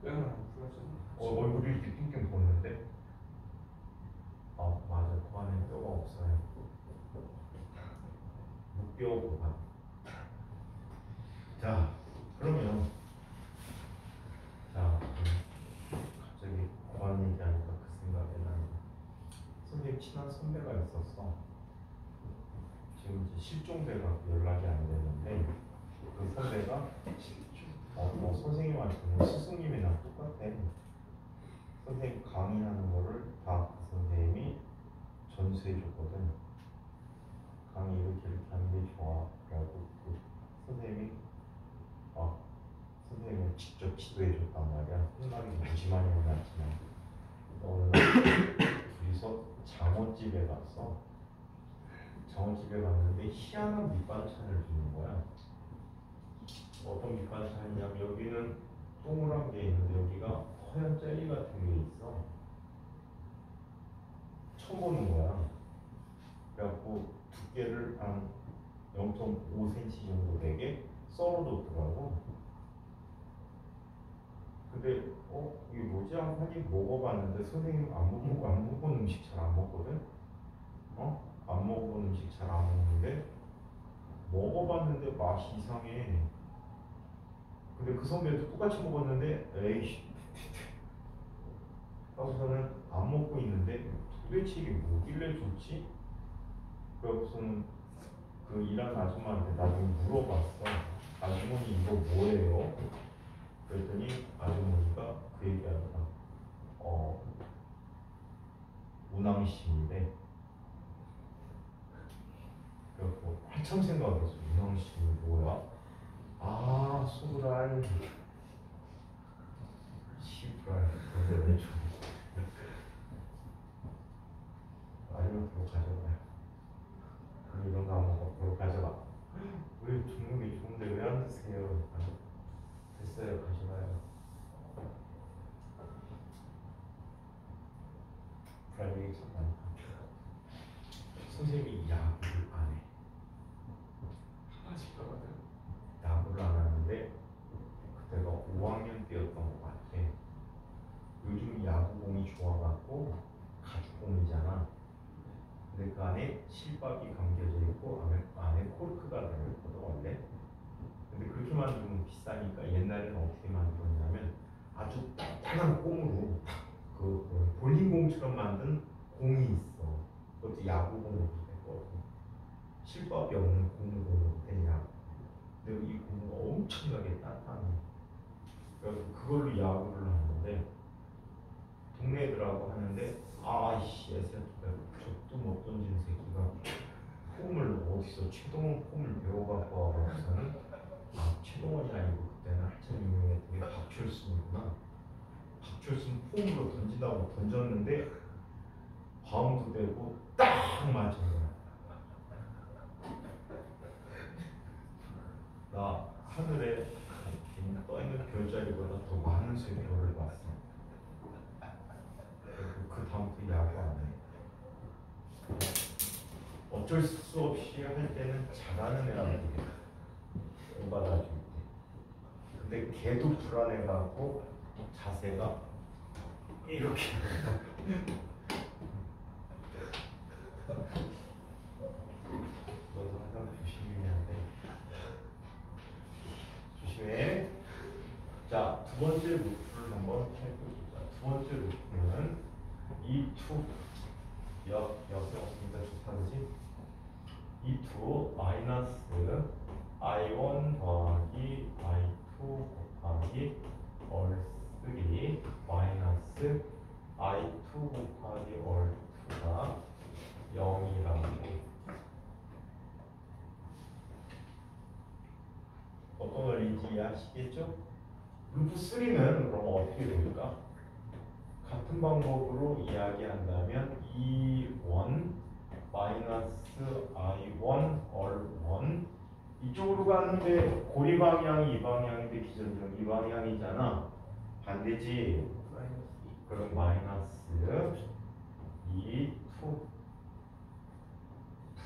[SPEAKER 3] 뼈는 안 풀어졌나?
[SPEAKER 2] 얼굴이 이렇게 띵띵 보는데? 아 맞아, 그 안에 뼈가 없어요. 무뼈 보관. 자 그러면 갑자기 보관 얘기하니까 그 생각이 나는 선생님 친한 선배가 있었어. 지금 이제 실종돼가지고 연락이 안 되는데 그 선배가 선생님한테는 스승님이랑 똑같아. 선생님 강의하는 거를 다 그 선생님이 전수해 줬거든. 강의 이렇게 하는 게 좋아 라고 그 선생님이 선생님을 직접 지도해 줬단 말이야. 혼나기 무심하게 혼났지만 어느 날 둘이서 장어집에 갔어. 장어집에 갔는데 희한한 밑반찬을 주는 거야. 어떤 밑반찬이냐면 여기는 동그란 게 있는데 여기가 허연 젤리 같은 게 있어. 처음 보는 거야. 그래갖고 두께를 한 0.5cm 정도 되게 썰어줬더라고. 근데 이게 뭐지? 한 입 먹어봤는데 선생님 안 먹어본 음식 잘 안 먹거든? 안 먹어본 음식 잘 안 먹는데 먹어봤는데 맛이 이상해. 근데 그 선배도 똑같이 먹었는데 에이씨 하고서는 안 먹고 있는데 도대체 이게 뭐길래 좋지? 그래서는 그 일하는 아줌마한테 나중에 물어봤어. 아주머니 이거 뭐예요? 그랬더니 아주머니가 그 얘기하더라. 운항심인데 그래갖고 한참 생각했어. 운항심이 뭐야? 소브랄 시브랄 근데 왜 줘? 아니면 그거 가져가요. 그럼 이런 거 안 먹어. 그거 가져가. 왜 종목이 좋은데 왜 안 드세요? 됐어요. 가져가요. 불알 얘기 참 많다. 선생님이 야구를 안 해.
[SPEAKER 3] 하나씩 가거든.
[SPEAKER 2] 야구를 안 하는데 그때가 5학년 때였던 것 같아. 요즘 야구공이 좋아갖고 가죽공이잖아. 근데 그 안에 실밥이 감겨져 있고 안에 코르크가 들어있거든 원래. 근데 그렇게 만들면 비싸니까 옛날에는 어떻게 만들었냐면 아주 단단한 꽁으로 그 볼링공처럼 만든 공이 있어. 그것도 야구공으로 됐거든. 실밥이 없는 공으로 된 야구. 근데 이 공은 엄청나게 단단해. 그래서 그걸로 야구를 하는데 동네 애들하고 하는데 아이씨 애새끼가 족도 못 던지는 새끼가 폼을 어디서 최동원 폼을 배워갖고 와서는 최동원이 아니고 그때는 한참 유명했던 게 박철순이구나. 박철순 폼으로 던진다고 던졌는데 바운드 되고 딱 맞은 거야. 나 하늘에 떠있는 별자리보다 더 많은 수의 별을 봤어. 그 다음부터 야구 안 해. 어쩔 수 없이 할 때는 잘하는 애라는 게 열받아줄 때. 근데 걔도 불안해갖고 자세가 이렇게. 너도 항상 조심해야 돼. 조심해. 자, 두 번째 루프를 한번 해보자. 두 번째 루프는 E2 역세웠습니다. 좋다, 그지? E2 마이너스 I1 더하기 I2 곱하기 얼3 마이너스 I2 곱하기 얼2가 0이라고. 어떤 원리인지 이해하시겠죠? 루프 3는 그럼 어떻게 됩니까? 같은 방법으로 이야기한다면 E1 마이너스 I1 얼1 이쪽으로 가는데 고리 방향이 이 방향인데 기존적으로 이 방향이잖아. 반대지. 그럼 마이너스 E2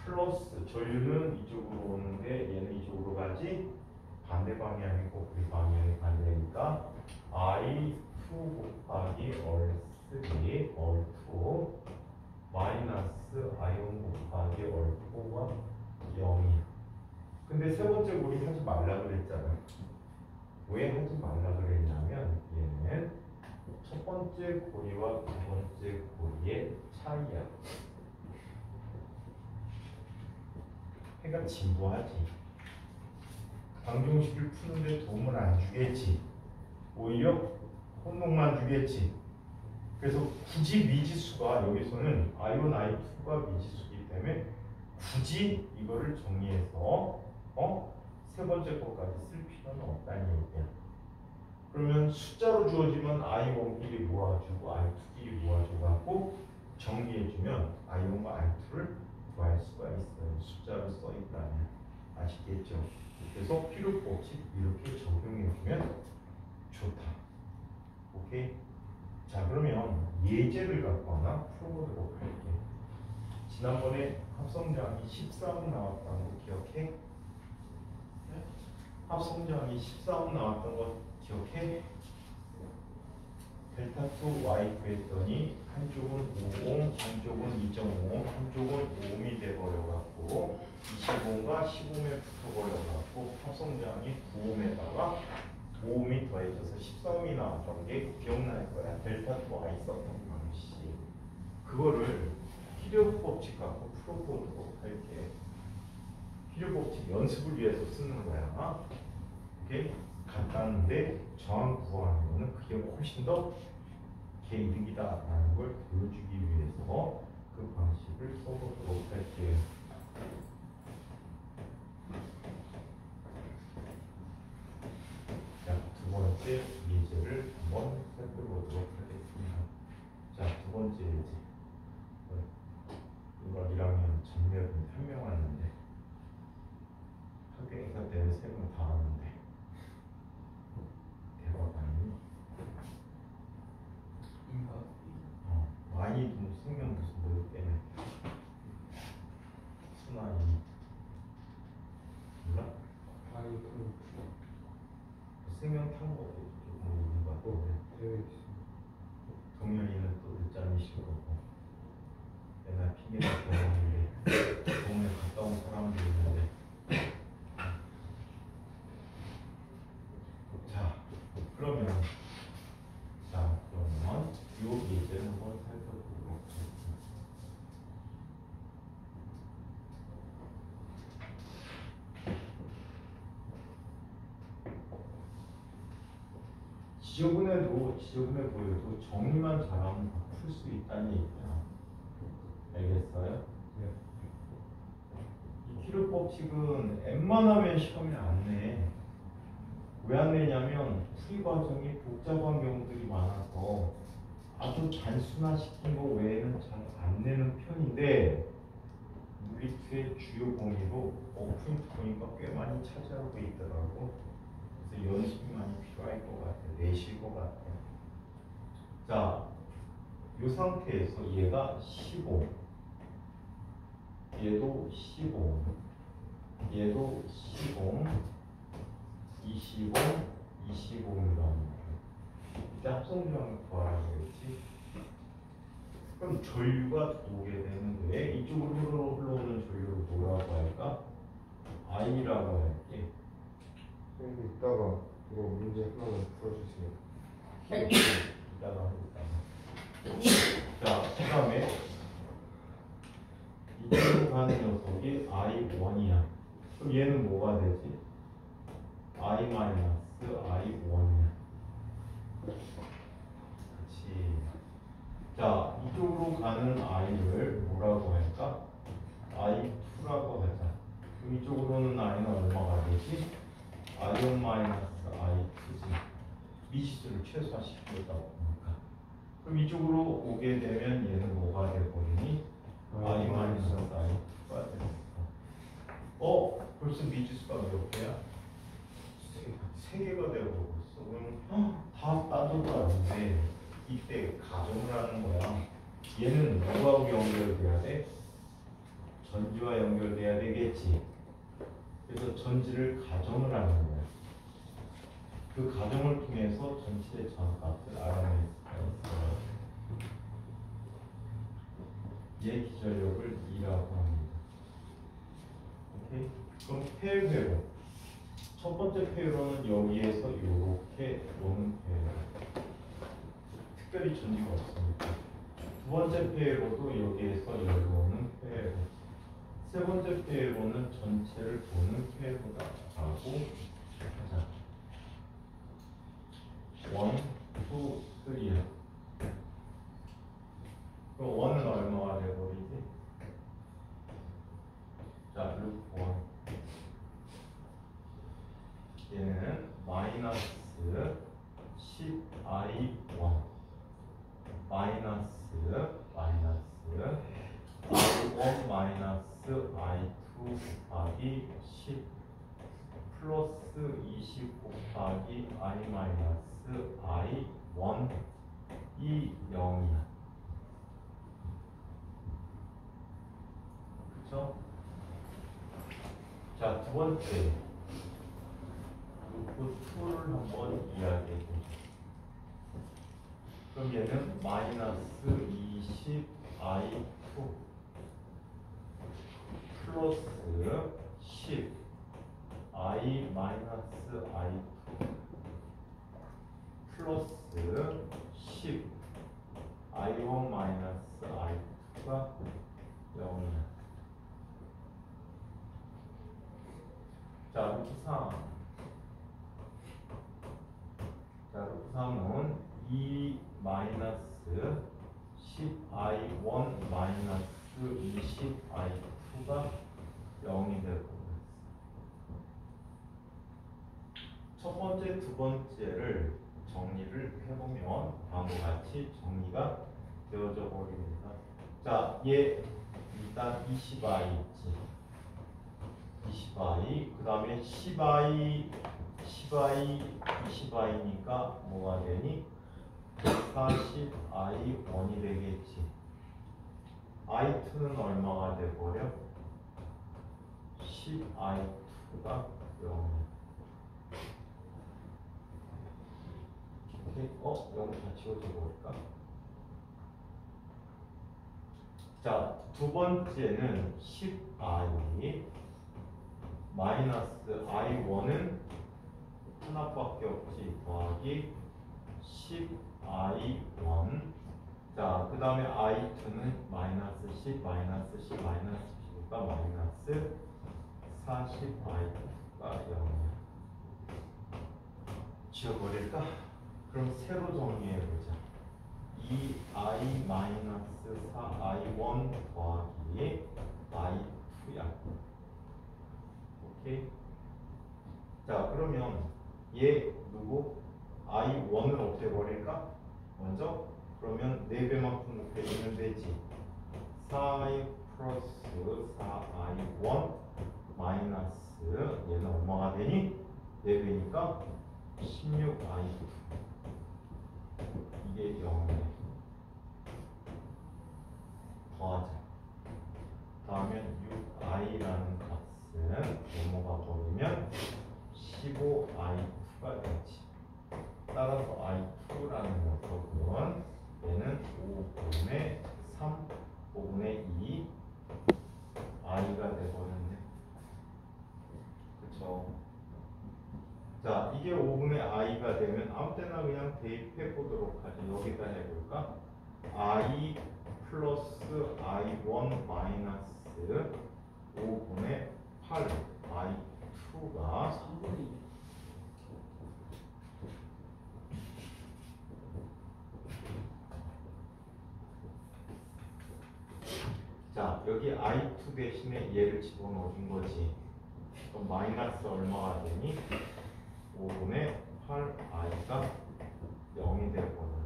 [SPEAKER 2] 플러스 전류는 이쪽으로 오는데 얘는 이쪽으로 가지. 반대 방향이고 우리 방향이 반대니까 I2 곱하기 얼3 얼2 마이너스 I1 곱하기 얼4가 0이. 근데 세 번째 고리 하지 말라 그랬잖아. 왜 하지 말라 그랬냐면 얘는 첫 번째 고리와 두 번째 고리의 차이야. 해가 진부하지. 방정식을 푸는데 도움을 안 주겠지. 오히려 혼동만 주겠지. 그래서 굳이 미지수가 여기서는 I1, I2가 미지수이기 때문에 굳이 이거를 정리해서 세 번째 것까지 쓸 필요는 없다는 얘기야. 그러면 숫자로 주어지면 I1끼리 모아주고 I2끼리 모아줘갖고 정리해주면 I1과 I2를 구할 수가 있어요. 숫자로 써있다면. 아시겠죠? 그래서 필요법칙 이렇게 적용해주면 좋다. 오케이? 자, 그러면 예제를 갖고 하나 풀어보도록 할게. 지난번에 합성량이 13 나왔다는 거 기억해? 합성량이 13 나왔던 거 기억해? 델타 2 y 구했더니 한쪽은 5옴, 한쪽은 2.5옴, 한쪽은 5옴이 돼버려갖고 25옴과 15옴에 붙어버려갖고 합성량이 9옴에다가 5옴이 더해져서 13옴이 나왔던 게 기억날 거야. 델타 2 y 썼던 방식. 그거를 필요법칙 갖고 풀어보도록 할게. 필요법칙 연습을 위해서 쓰는 거야. 오케이? 간단한데 정확 구하는 거는 그게 훨씬 더 개이득이다라는 걸 보여주기 위해서 그 방식을 써보도록 할게요. 자, 두 번째 예제를 한번 살펴보도록 하겠습니다. 자, 두 번째 예제. 이거 1학년 전멸은 1명 왔는데 학교 행사 때는 3명 다 왔는데 대박 아니니? 많이 생명 무슨 뭐 때문에 순환이 몰라? 생명 탄 것도 조금 있는 것 같고 동현이는 또 늦잠이 싫고 맨날 핑계를 대는데 동네 가까운 사람도 있는데 자 그러면 이 예제를 한번 살펴보도록 하겠습니다. 지저분해 보여도 정리만 잘하면 풀 수 있다는 얘기야. 알겠어요? 네. 이 필요법칙은 웬만하면 시험에 안 내. 왜 안 내냐면 풀이 과정이 복잡한 경우들이 많아서 아주 단순화시킨 거 외에는 잘 안 내는 편인데 물리투의 주요 범위로 포인트 보니까 꽤 많이 차지하고 있더라고. 그래서 연습이 많이 자, 이 상태에서 얘가 15, 얘도 15, 얘도 15, 25, 25입니다. 이때 합성조항을 구하라고 했지. 그럼 전류가 오게 되는데 이쪽으로 흘러오는 전류를 뭐라고 할까? I라고 할게.
[SPEAKER 1] 선생님 이따가 이거 문제 하나만 풀어주세요.
[SPEAKER 2] 이따가 하겠다. 자, 그 다음에 이쪽으로 가는 녀석이 I1이야. 그럼 얘는 뭐가 되지? I-I1이야. 그렇지. 자, 이쪽으로 가는 I를 뭐라고 할까? I2라고 하자. 그럼 이쪽으로는 I는 얼마가 되지? I1-I2지. 미지수를 최소화시키겠다고 보니까. 그럼 이쪽으로 오게 되면 얘는 뭐가 되거니? I-I2가 되겠어. 벌써 미지수가 몇 개야? 세 개가 되고 있어. 그럼 다 따져도 안 돼. 이때 가정을 하는 거야. 얘는 누구하고 연결돼야 돼? 전지와 연결돼야 되겠지. 그래서 전지를 가정을 하는 거야. 그 가정을 통해서 전체의 전값을 알아낼 수가 있어요. 얘 기전력을 2라고 합니다. 오케이? 그럼 폐회로. 첫 번째 폐회로는 여기에서 이렇게 오는 폐회로. 특별히 전지가 없으니까. 두 번째 폐회로도 여기에서 여기로 오는 폐회로. 세 번째 폐회로는 전체를 도는 폐회로다 하고 하자. 1, 2, 3야. 그럼 1은 얼마가 돼버리지? 자, 루프 1. 얘는 마이너스 10i1 마이너스 i1 마이너스 i2 곱하기 10 플러스 20 곱하기 i 마이너스 i1 이 0이야. 그쵸? 자, 두 번째 루프 2를 한번 이야기해보자. 그럼 얘는 마이너스 20 i2 플러스 10 i 마이너스 i2 플러스 10 i1 마이너스 i2가 0이야. 자, 루프 3. 자, 루프 3은 2 마이너스 10i1 마이너스 20i2가 0이 되고 첫 번째, 두 번째를 정리를 해보면 다음과 같이 정리가 되어져 버립니다. 자, 얘 일단 20i 있지. 20i 그 다음에 10i 20i니까 뭐가 되니? 40i1이 되겠지. i2는 얼마가 돼버려? 10i2가 0이야. 여기 다 지워져 버릴까? 자, 두 번째는 10i 마이너스 i1은 하나밖에 없지. 더하기 10i1. 자, 그 다음에 i2는 마이너스 10 마이너스 10 마이너스 10이니까 마이너스 40i2가 0이야. 지워버릴까? 그럼 새로 정리해보자. 2i 마이너스 4i1 더하기 i2야. 오케이? 자, 그러면 얘 누구? i1을 없애버릴까? 먼저? 그러면 4배만큼 곱해주면 되지. 4i 플러스 4i1 마이너스 얘는 얼마가 되니? 4배니까 16i2. 이게 0이네. 더하자. 다음에 6i라는 값은 넘어가 버리면 15i2가 되지. 따라서 i2라는 녀석은 얘는 5분의 3, 5분의 2 i가 되버렸네. 그쵸? 자, 이게 5분의 i가 되면 아무 때나 그냥 대입해 보도록 하죠. 여기다 해볼까? i 플러스 i1 마이너스 5분의 8 i2가
[SPEAKER 1] 3분의 2.
[SPEAKER 2] 자, 여기 i2 대신에 얘를 집어넣어준 거지. 그럼 마이너스 얼마가 되니? 5분의 8i가 0이 되어버렸어.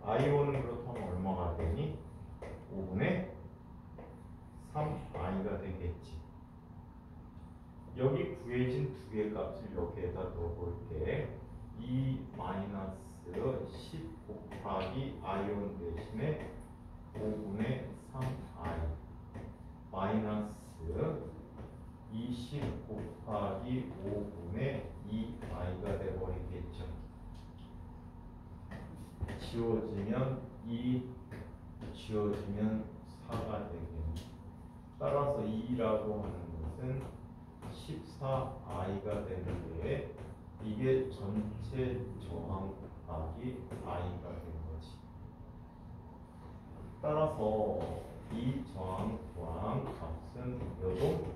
[SPEAKER 2] i1은 그렇다면 얼마가 되니? 5분의 3i가 되겠지. 여기 구해진 두 개의 값을 여기에다 넣어볼게. 2 마이너스 10 곱하기 i1 대신에 5분의 3i 마이너스 20 곱하기 5분의 2i가 되어버리겠죠. 지워지면 2, 지워지면 4가 되겠네. 따라서 2라고 하는 것은 14i가 되는데 이게 전체 저항 곱하기 i가 되는 거지. 따라서 이 저항 구한 값은 여도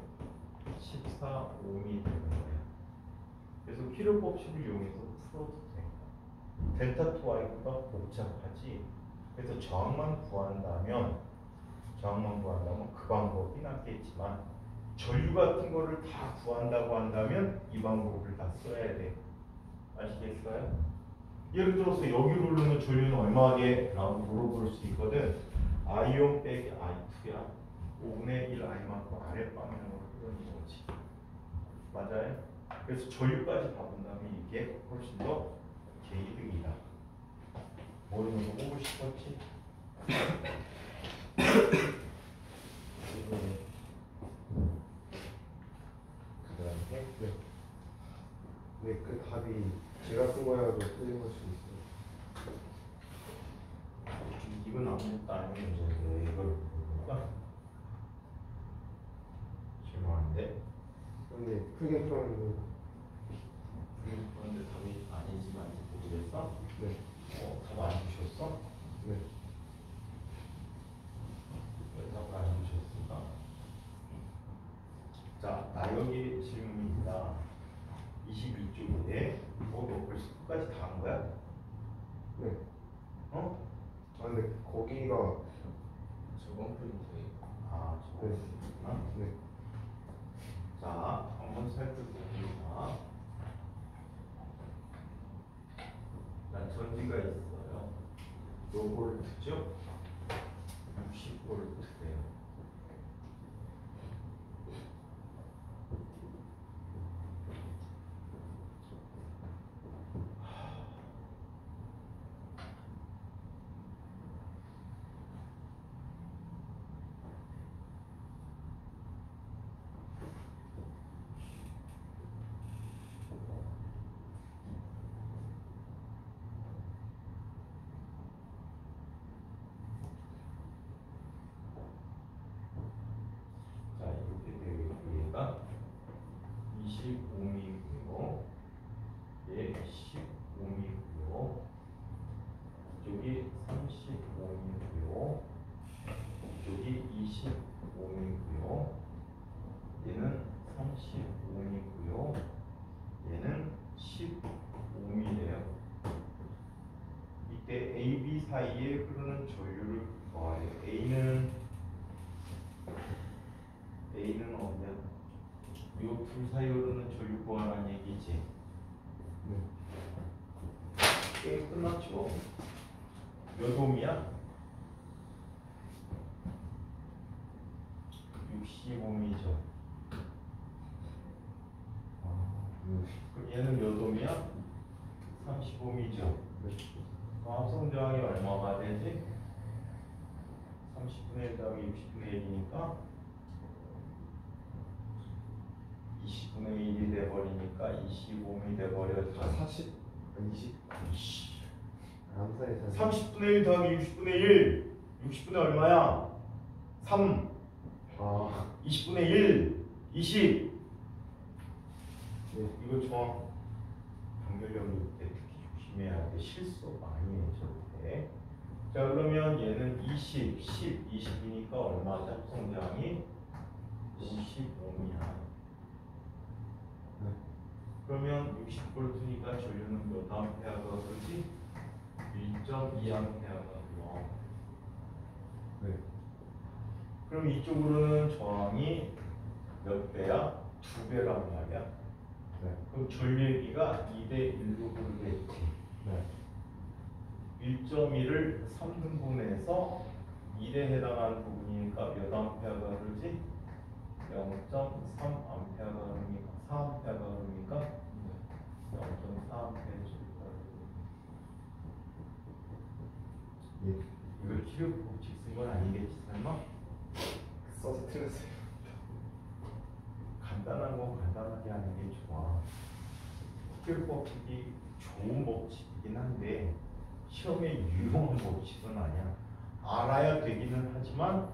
[SPEAKER 2] 14옴이 되는 거야. 그래서 필요 법칙을 이용해서 풀어도 돼. 델타 2i보다 복잡하지. 그래서 저항만 구한다면 그 방법이 낫겠지만 전류 같은 거를 다 구한다고 한다면 이 방법을 다 써야 돼. 아시겠어요? 예를 들어서 여기로 흐르는 전류는 얼마게? 라고 물어볼 수 있거든. i1 빼기 i2야. 5분의 1i만큼 아랫방향으로 흐르는 거지. 맞아요? 그래서 전류까지 다 본다면 이게 훨씬 더 개이득이다. 모르는 거 보고 싶었지? 그다음에
[SPEAKER 1] 네, 그 답이 제가 쓴 거여도 틀린 걸 수도 있어요.
[SPEAKER 2] 이건 아무것도 아닌 문제인데 이걸 보니까 실망한데.
[SPEAKER 1] 근데 크게 풀었는데.
[SPEAKER 2] 그런데 답이 아니지만 모르겠어?
[SPEAKER 1] 네.
[SPEAKER 2] 답 안 주셨어?
[SPEAKER 1] 네.
[SPEAKER 2] 왜 답을 안 주셨을까? 자, 나영이 질문입니다. 22쪽인데 너 벌써 끝까지 다 한 거야?
[SPEAKER 1] 네.
[SPEAKER 2] 어?
[SPEAKER 1] 아, 근데 거기가
[SPEAKER 3] 저번 포인트에
[SPEAKER 2] 아, 저거
[SPEAKER 1] 네.
[SPEAKER 2] 있구나.
[SPEAKER 1] 네.
[SPEAKER 2] 자, 한번 살펴봅니다. 난 전지가 있어요. 요 볼트죠? 60볼트래요. 자, 이렇게 되겠고 얘가 25미고요. 얘 15미고요. 이쪽이 35미고요. 이쪽이 25미고요. 얘는 35미고요. 얘는 15미래요. 이때 A, B 사이에 흐르는 전류를 구하래요. A는 어디야? 요 둘 사이에 흐르는 전류 구하라는 얘기지.
[SPEAKER 1] 네.
[SPEAKER 2] 게임 끝났죠? 몇 옴이야? 65옴이죠. 그럼 얘는 몇 옴이야? 35옴이죠.
[SPEAKER 1] 네.
[SPEAKER 2] 합성 저항이 얼마가 되지? 30분의 1 더하기 60분의 1이니까 20분의 1이 돼버리니까 25이 돼버려서
[SPEAKER 1] 40, 20. 암산이
[SPEAKER 2] 30분의 1 더하기 60분의 1 60분의 얼마야? 3
[SPEAKER 1] 아,
[SPEAKER 2] 20분의 1 20
[SPEAKER 1] 네.
[SPEAKER 2] 이거 저항 단결력일 때 특히 조심해야 돼. 실수 많이 해 절대. 자 그러면 얘는 20, 10, 20이니까 얼마죠? 합성 저항이 55이야.
[SPEAKER 1] 네.
[SPEAKER 2] 그러면 60V니까 전류는 몇 암페어가 그러지? 1.2암페어가 흘러.
[SPEAKER 1] 네.
[SPEAKER 2] 그럼 이쪽으로는 저항이 몇 배야? 2배란 말이야.
[SPEAKER 1] 네.
[SPEAKER 2] 그럼 전류기가 2대 1로 흐르겠지.
[SPEAKER 1] 네.
[SPEAKER 2] 1.1을 3등분해서 1에 해당하는 부분이니까 몇 암페어가 흐르지? 0.3암페어가 흐르니까 4암페어가 흐르니까 0.4암페어 정도가 흐르고.
[SPEAKER 1] 예.
[SPEAKER 2] 이걸 키로 법칙 쓴 건 아니겠지 설마?
[SPEAKER 1] 써서 틀렸어요.
[SPEAKER 2] 간단한 건 간단하게 하는 게 좋아. 키로 법칙이 좋은 법칙이긴 한데 시험에 유용한 법칙은 아니야. 알아야 되기는 하지만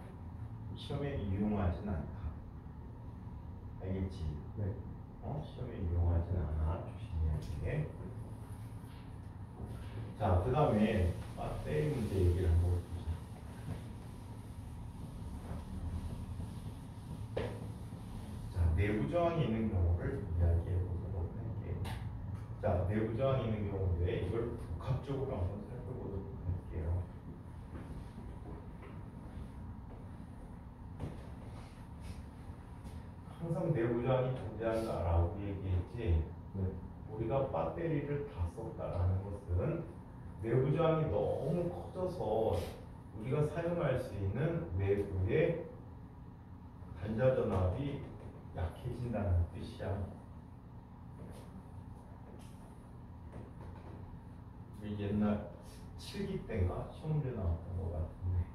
[SPEAKER 2] 시험에 유용하진 않다. 알겠지?
[SPEAKER 1] 네.
[SPEAKER 2] 시험에 유용하진 않아. 조심해야 돼. 자, 그 다음에 배터리 문제 얘기를 한번 보자. 자, 내부 저항이 있는 경우를 이야기해 보도록 할게요. 자, 내부 저항이 있는 경우인데 이걸 복합적으로 한번 살펴보도록 할게요. 항상 내부 저항이 존재한다라고 얘기했지.
[SPEAKER 1] 네.
[SPEAKER 2] 우리가 배터리를 다 썼다라는 것은 내부 저항이 너무 커져서 우리가 사용할 수 있는 외부의 단자 전압이 약해진다는 뜻이야. 옛날 7기 때인가 시험 문제 나왔던 것 같은데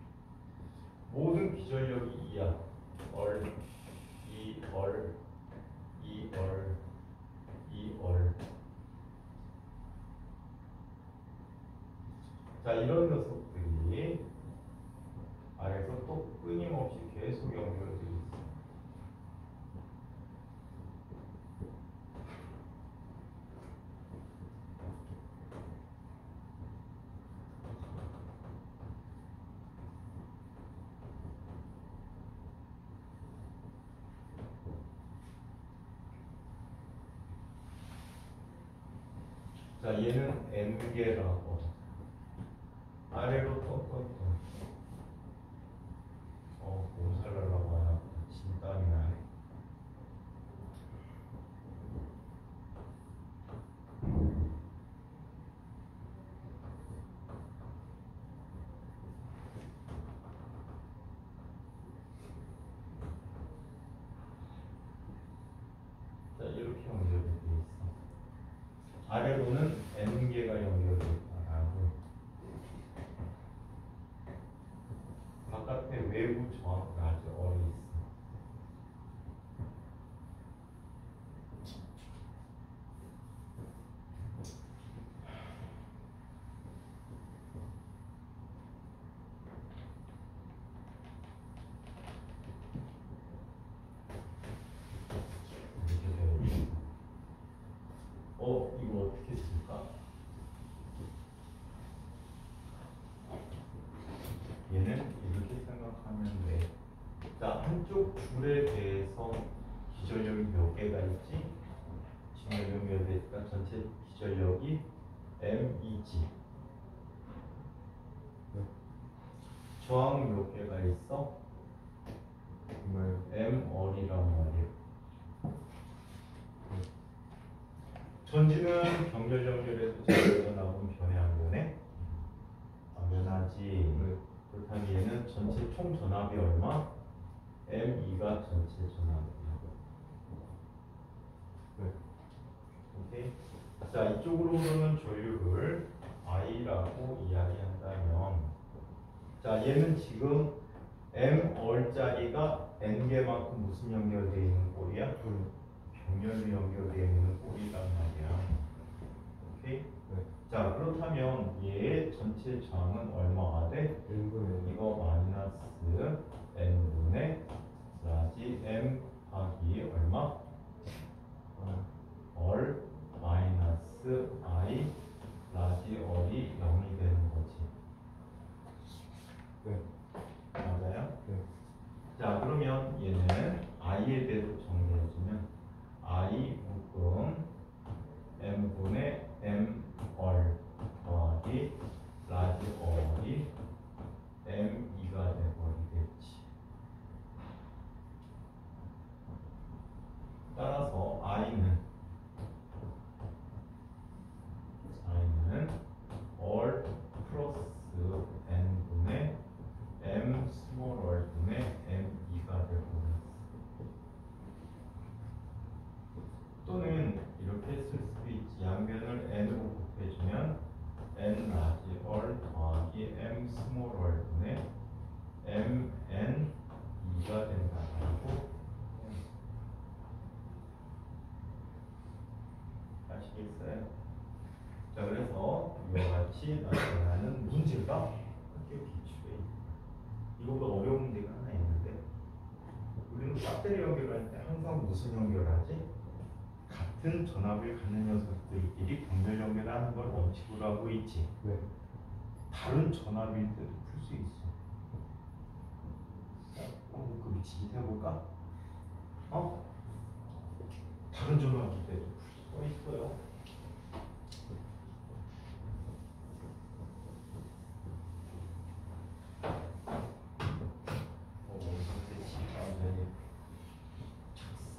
[SPEAKER 2] 모든 기전력이 2야. 얼, 2얼, 2얼, 2얼. 자, 이런 녀석들이 아래서 또 끊임없이 계속 연결되어 있어. 자, 얘는 N개라고 아래로 떴떴떴. 몸살날라고 하나 진땀이 나네. 자, 이렇게 연결이 돼 있어. 아래로는 N개가 연결돼 있다라고. 바깥에 외부 저항가 아주 어려 있어. 이렇게 되어 있어. 이거 어떻게 쓸까? 얘는 이렇게 생각하면 돼. 자, 한쪽 줄에 대해서 기전력이 몇 개가 있지? 기전력이 몇 개니까 전체 기전력이 M이지. 저항 몇 개가 있어?
[SPEAKER 1] 정말
[SPEAKER 2] M얼이란 말이에요. 전지는 경결 연결해서 전지가 나오면 변해 안 변해? 안 변하지.
[SPEAKER 1] 네.
[SPEAKER 2] 그렇다면 얘는 전체 총 전압이 얼마? M2가 전체 전압이야.
[SPEAKER 1] 네.
[SPEAKER 2] 오케이. 자, 이쪽으로 흐르는 전류를 i라고 이야기한다면, 자 얘는 지금 m 얼짜리가 n 개만큼 무슨 연결되어 있는 꼴이야? 병렬로 연결되어 있는 꼴이란 말이야. 오케이?
[SPEAKER 1] 네.
[SPEAKER 2] 자 그렇다면 얘의 전체 저항은 얼마가 돼?
[SPEAKER 1] n분의
[SPEAKER 2] 이거 마이너스 n분의 라지 m 하기 얼마? 얼 마이너스 i 라지 얼이 0이 되는 거지.
[SPEAKER 1] 네.
[SPEAKER 2] 맞아요?
[SPEAKER 1] 네.
[SPEAKER 2] 자 그러면 얘는 i에 대해서 정리해주면 i 묶음 m분의 m 얼 더하기 라지 얼이 m2가 돼버리겠지. 따라서 i는 얼 플러스 n분의 m 스몰 얼분의 m2가 되버렸어. 또는 이렇게 쓸 수도 있지. 양변을 n으로 곱해주면 n 라지 얼 더하기 m 스몰 얼분의 mn 2가 된다고. 아시겠어요? 자 그래서 이와 같이 나타나는 문제가 학교 기출에 이거보다 어려운 문제가 하나 있는데, 우리는 배터리 연결할 때 항상 무슨 연결하지? 같은 전압을 갖는 녀석들끼리 병렬 연결하는 걸 원칙으로 하고 있지.
[SPEAKER 1] 네.
[SPEAKER 2] 다른 전압일 때도 풀 수 있어. 자, 그 미치기 해볼까? 다른 전압일 때도 풀 수 있어요.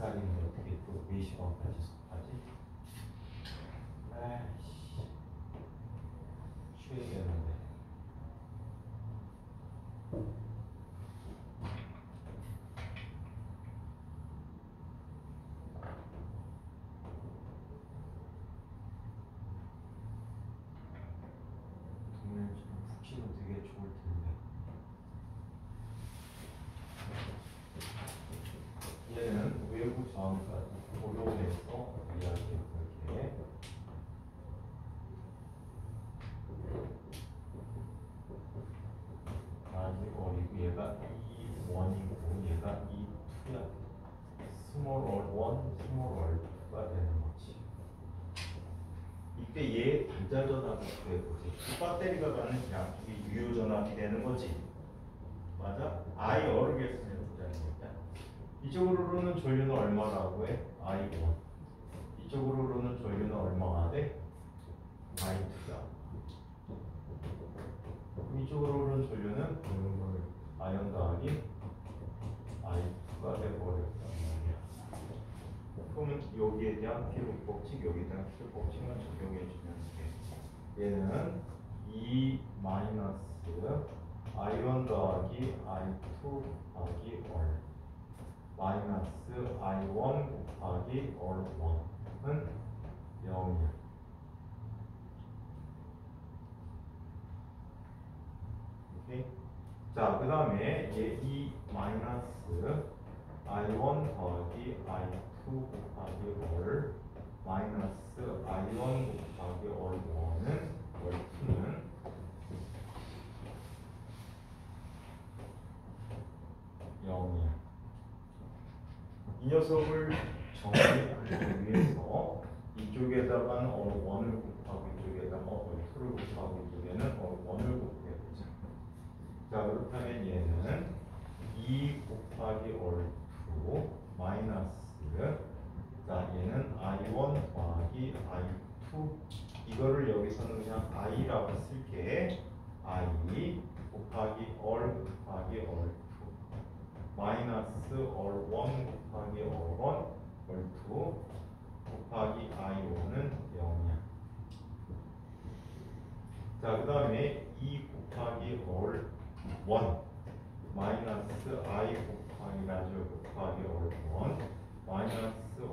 [SPEAKER 2] 작살인데 어떻게 또 4시간까지 속하지? 아이씨, 쉬어야겠는데. 동네 좀 푹 쉬면 되게 좋을 텐데. 얘는 외부 저항까지 고려해서 이야기해볼게. 아직 어리고 얘가 E1이고 얘가 E2야. 스몰 얼1, 스몰 얼2가 되는 거지. 이때 얘 단자 전압을 구해보지. 이 배터리가 가는 양쪽이 유효 전압이 되는 거지. 맞아? I 얼을 계산해보자는 거야. 이쪽으로 흐르는 전류는 얼마라고 해? I1. 이쪽으로 흐르는 전류는 얼마가 돼? I2야. 이쪽으로 흐르는 전류는 아이언 더하기 I2가 돼버렸단 말이야. 그러면 여기에 대한 기록 법칙, 여기에 대한 기록 법칙만 적용해주면 돼. 얘는 E 마이너스 I1 더하기 I2 더하기 얼 마이너스 I1 곱하기 얼1은 0이야. 오케이? 자, 그 다음에 얘 E 마이너스 I1 더하기 I2 곱하기 얼 마이너스 I1 곱하기 얼1은 얼2는 0이야. 이 녀석을 정리하기 위해서 이쪽에다가는 얼1을 곱하고 이쪽에다가 얼2를 곱하고 이쪽에는 얼1을 곱해보자. 자, 그렇다면 얘는 2 곱하기 얼2 마이너스, 자 얘는 I1 더하기 I2, 이거를 여기서는 그냥 I라고 쓸게. I 곱하기 얼 곱하기 얼2 마이너스 얼1 곱하기 얼1 얼2 곱하기 I1은 0이야. 자, 그 다음에 2 곱하기 얼1 마이너스 I 곱하기 라지 곱하기 얼1 마이너스 얼1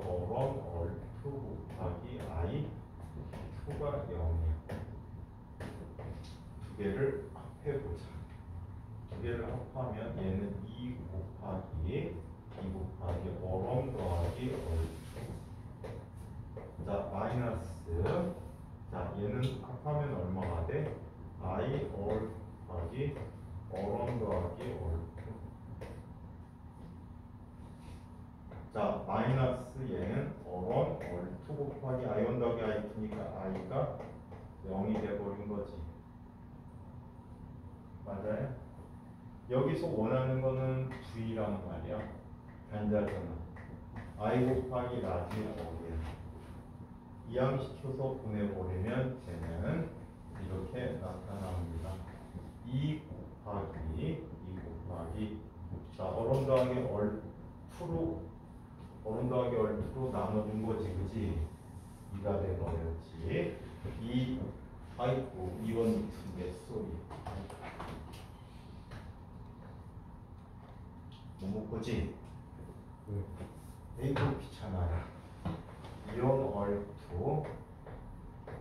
[SPEAKER 2] 얼2 곱하기 I2가 0이야. 개를 합해보자. 두 개를 합하면 얘는 2 곱하기 어럼 더하기 얼2. 자, 마이너스. 자, 얘는 합하면 얼마가 돼? I 얼 곱하기 어럼 더하기 얼2. 자, 마이너스 얘는 어런 얼2 곱하기 I1 더하기 I2니까 I가 0이 돼버린 거지. 맞아요? 여기서 원하는 거는 V란 말이야. 단자잖아. I 곱하기 나중에 어디야. 이항시켜서 보내버리면 쟤는 이렇게 나타납니다. 2 곱하기 자, 어른 더하기 얼2로 나눠준 거지, 그지? 2가 돼버렸지. 아이고, 이건 두개 쏘리. 못 먹고지? 이거 귀찮아요. 2원 얼2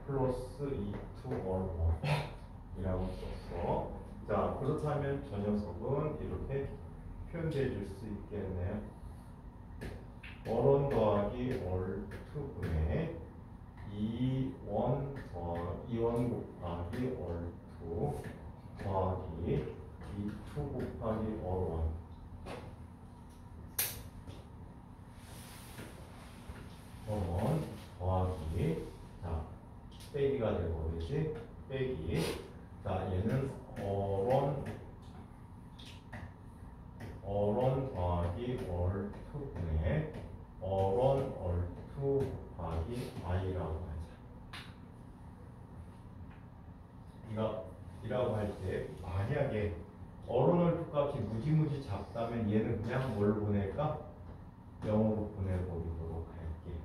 [SPEAKER 2] 플러스 2투 얼1이라고 썼어. 자, 그렇다면 저 녀석은 이렇게 표현해 줄 수 있겠네요. 어른 더하기 얼2분의 2원 곱하기 얼2 더하기 2투 곱하기 얼1. 어원 더하기 자 빼기가 되버리지. 빼기. 자, 얘는 어런 더하기 얼2분의 어런 얼2 곱하기 i라고 하자. 이라고 할 때 만약에 어른 얼2 값이 무지무지 작다면 얘는 그냥 뭘 보낼까? 0으로 보내버리도록 할게.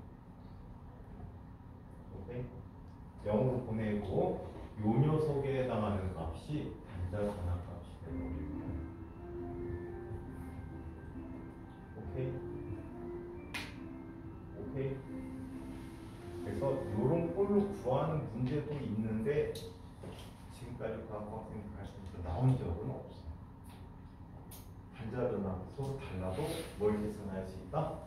[SPEAKER 2] 오케이? 0으로 보내고 요 녀석에 해당하는 값이 단자 전압값이 되버리고. 오케이? 그래서 요런 꼴로 구하는 문제도 있는데 지금까지 과학학생들 가르쳐서 나온 적은 없어. 단자 전압이 서로 달라도 뭘 계산할 수 있다?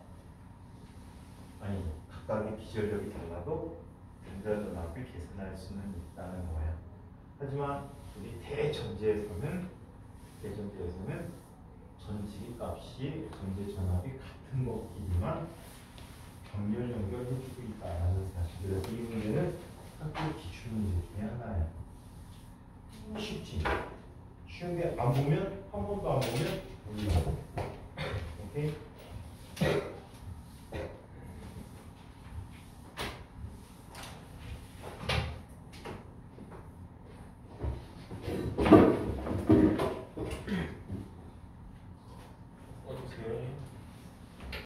[SPEAKER 2] 아니, 각각의 기절력이 달라도 단자 전압을 계산할 수는 있다는 거야. 하지만 우리 대전제에서는 전지 값이 전제 전압이 같은 거이지만 연결해주고 있다는 사실. 그래서 이 문제는 학교 기출 문제 중에 하나야. 쉽지. 쉬운데 안 보면 한 번도 안 보면 몰라. 오케이.